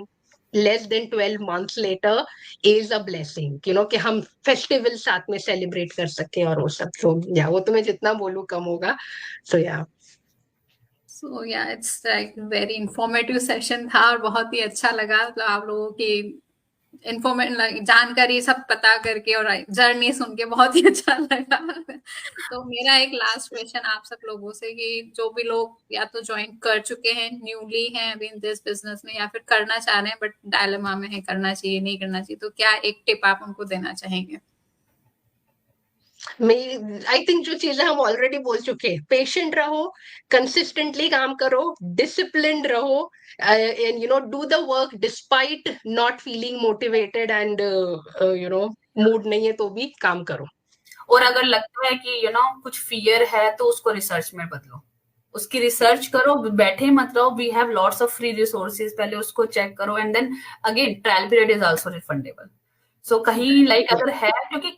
less than 12 months later is a blessing, कि हम फेस्टिवल साथ में सेलिब्रेट कर सके और वो सब. तो या वो तो मैं जितना बोलूं कम होगा. सो या सो या it's like very informative session था और बहुत ही अच्छा लगा. मतलब आप लोगों की जानकारी सब पता करके और जर्नी सुन के बहुत ही अच्छा लगा. तो मेरा एक लास्ट क्वेश्चन आप सब लोगों से कि जो भी लोग या तो ज्वाइन कर चुके हैं, न्यूली हैं अभी इन दिस बिजनेस में, या फिर करना चाह रहे हैं बट डायलेमा में है, करना चाहिए नहीं करना चाहिए, तो क्या एक टिप आप उनको देना चाहेंगे? आई थिंक जो चीजें हम ऑलरेडी बोल चुके हैं, पेशेंट रहो, कंसिस्टेंटली काम करो, डिसिप्लिन्ड रहो, and do the work despite not feeling motivated, and mood नहीं है तो भी काम करो. और अगर लगता है कि कुछ फियर है तो उसको रिसर्च में बदलो, उसकी रिसर्च करो, बैठे मत रहो. We have lots of free resources, पहले उसको चेक करो and then again trial period is also refundable. So कहीं लाइक अगर है, क्योंकि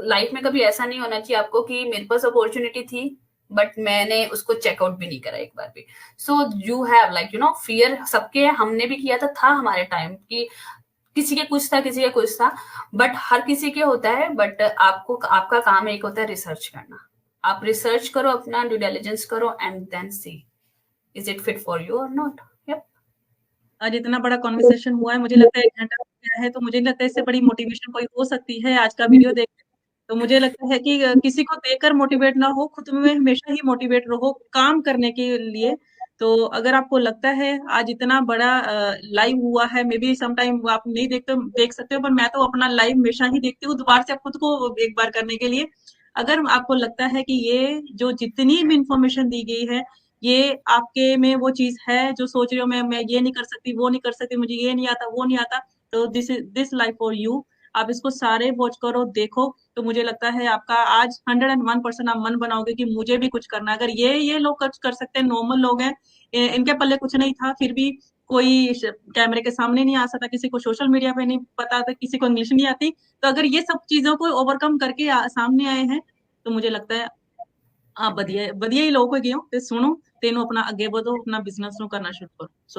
लाइफ में कभी ऐसा नहीं होना चाहिए आपको कि मेरे पास अपॉर्चुनिटी थी बट मैंने उसको चेकआउट भी नहीं करा एक बार भी. So you have like fear सबके, हमने भी किया था हमारे टाइम की, किसी के कुछ था किसी के कुछ था, बट हर किसी के होता है. बट आपको आपका काम एक होता है रिसर्च करना. आप रिसर्च करो, अपना ड्यू डिलिजेंस करो and then see is it fit for you और नॉट. आज इतना बड़ा कॉन्वर्सेशन हुआ है, मुझे लगता है 1 घंटा हो गया है, तो मुझे लगता है इससे बड़ी मोटिवेशन कोई हो सकती है आज का वीडियो देख के. तो मुझे लगता है कि किसी को देखकर मोटिवेट ना हो, खुद में हमेशा ही मोटिवेट रहो काम करने के लिए. तो अगर आपको लगता है आज इतना बड़ा लाइव हुआ है, मे बी सम टाइम आप नहीं देख सकते हो, पर मैं तो अपना लाइव हमेशा ही देखती हूँ दोबारा से खुद को एक बार करने के लिए. अगर आपको लगता है कि ये जो जितनी भी इंफॉर्मेशन दी गई है, ये आपके में वो चीज है जो सोच रहे हो, मैं ये नहीं कर सकती, वो नहीं कर सकती, मुझे ये नहीं आता, वो नहीं आता, तो दिस लाइफ फॉर यू. आप इसको सारे वॉच करो, देखो, तो मुझे लगता है आपका आज 101% आप मन बनाओगे कि मुझे भी कुछ करना है. अगर ये लोग कर सकते हैं, नॉर्मल लोग हैं, इनके पल्ले कुछ नहीं था, फिर भी कोई कैमरे के सामने नहीं आ सकता, किसी को सोशल मीडिया पे नहीं पता था, किसी को इंग्लिश नहीं आती, तो अगर ये सब चीजों को ओवरकम करके सामने आए हैं, तो मुझे लगता है आप ਵਧੀਆ ਹੀ ਲੋਕ ਹੈਗੇ ਹੋ, ਤੇ ਸੁਣੋ, ਤੇ ਇਹਨੂੰ ਆਪਣਾ ਅੱਗੇ ਵਧੋ, ਆਪਣਾ ਬਿਜ਼ਨਸ ਨੂੰ ਕਰਨਾ ਸ਼ੁਰੂ ਕਰੋ. ਸੋ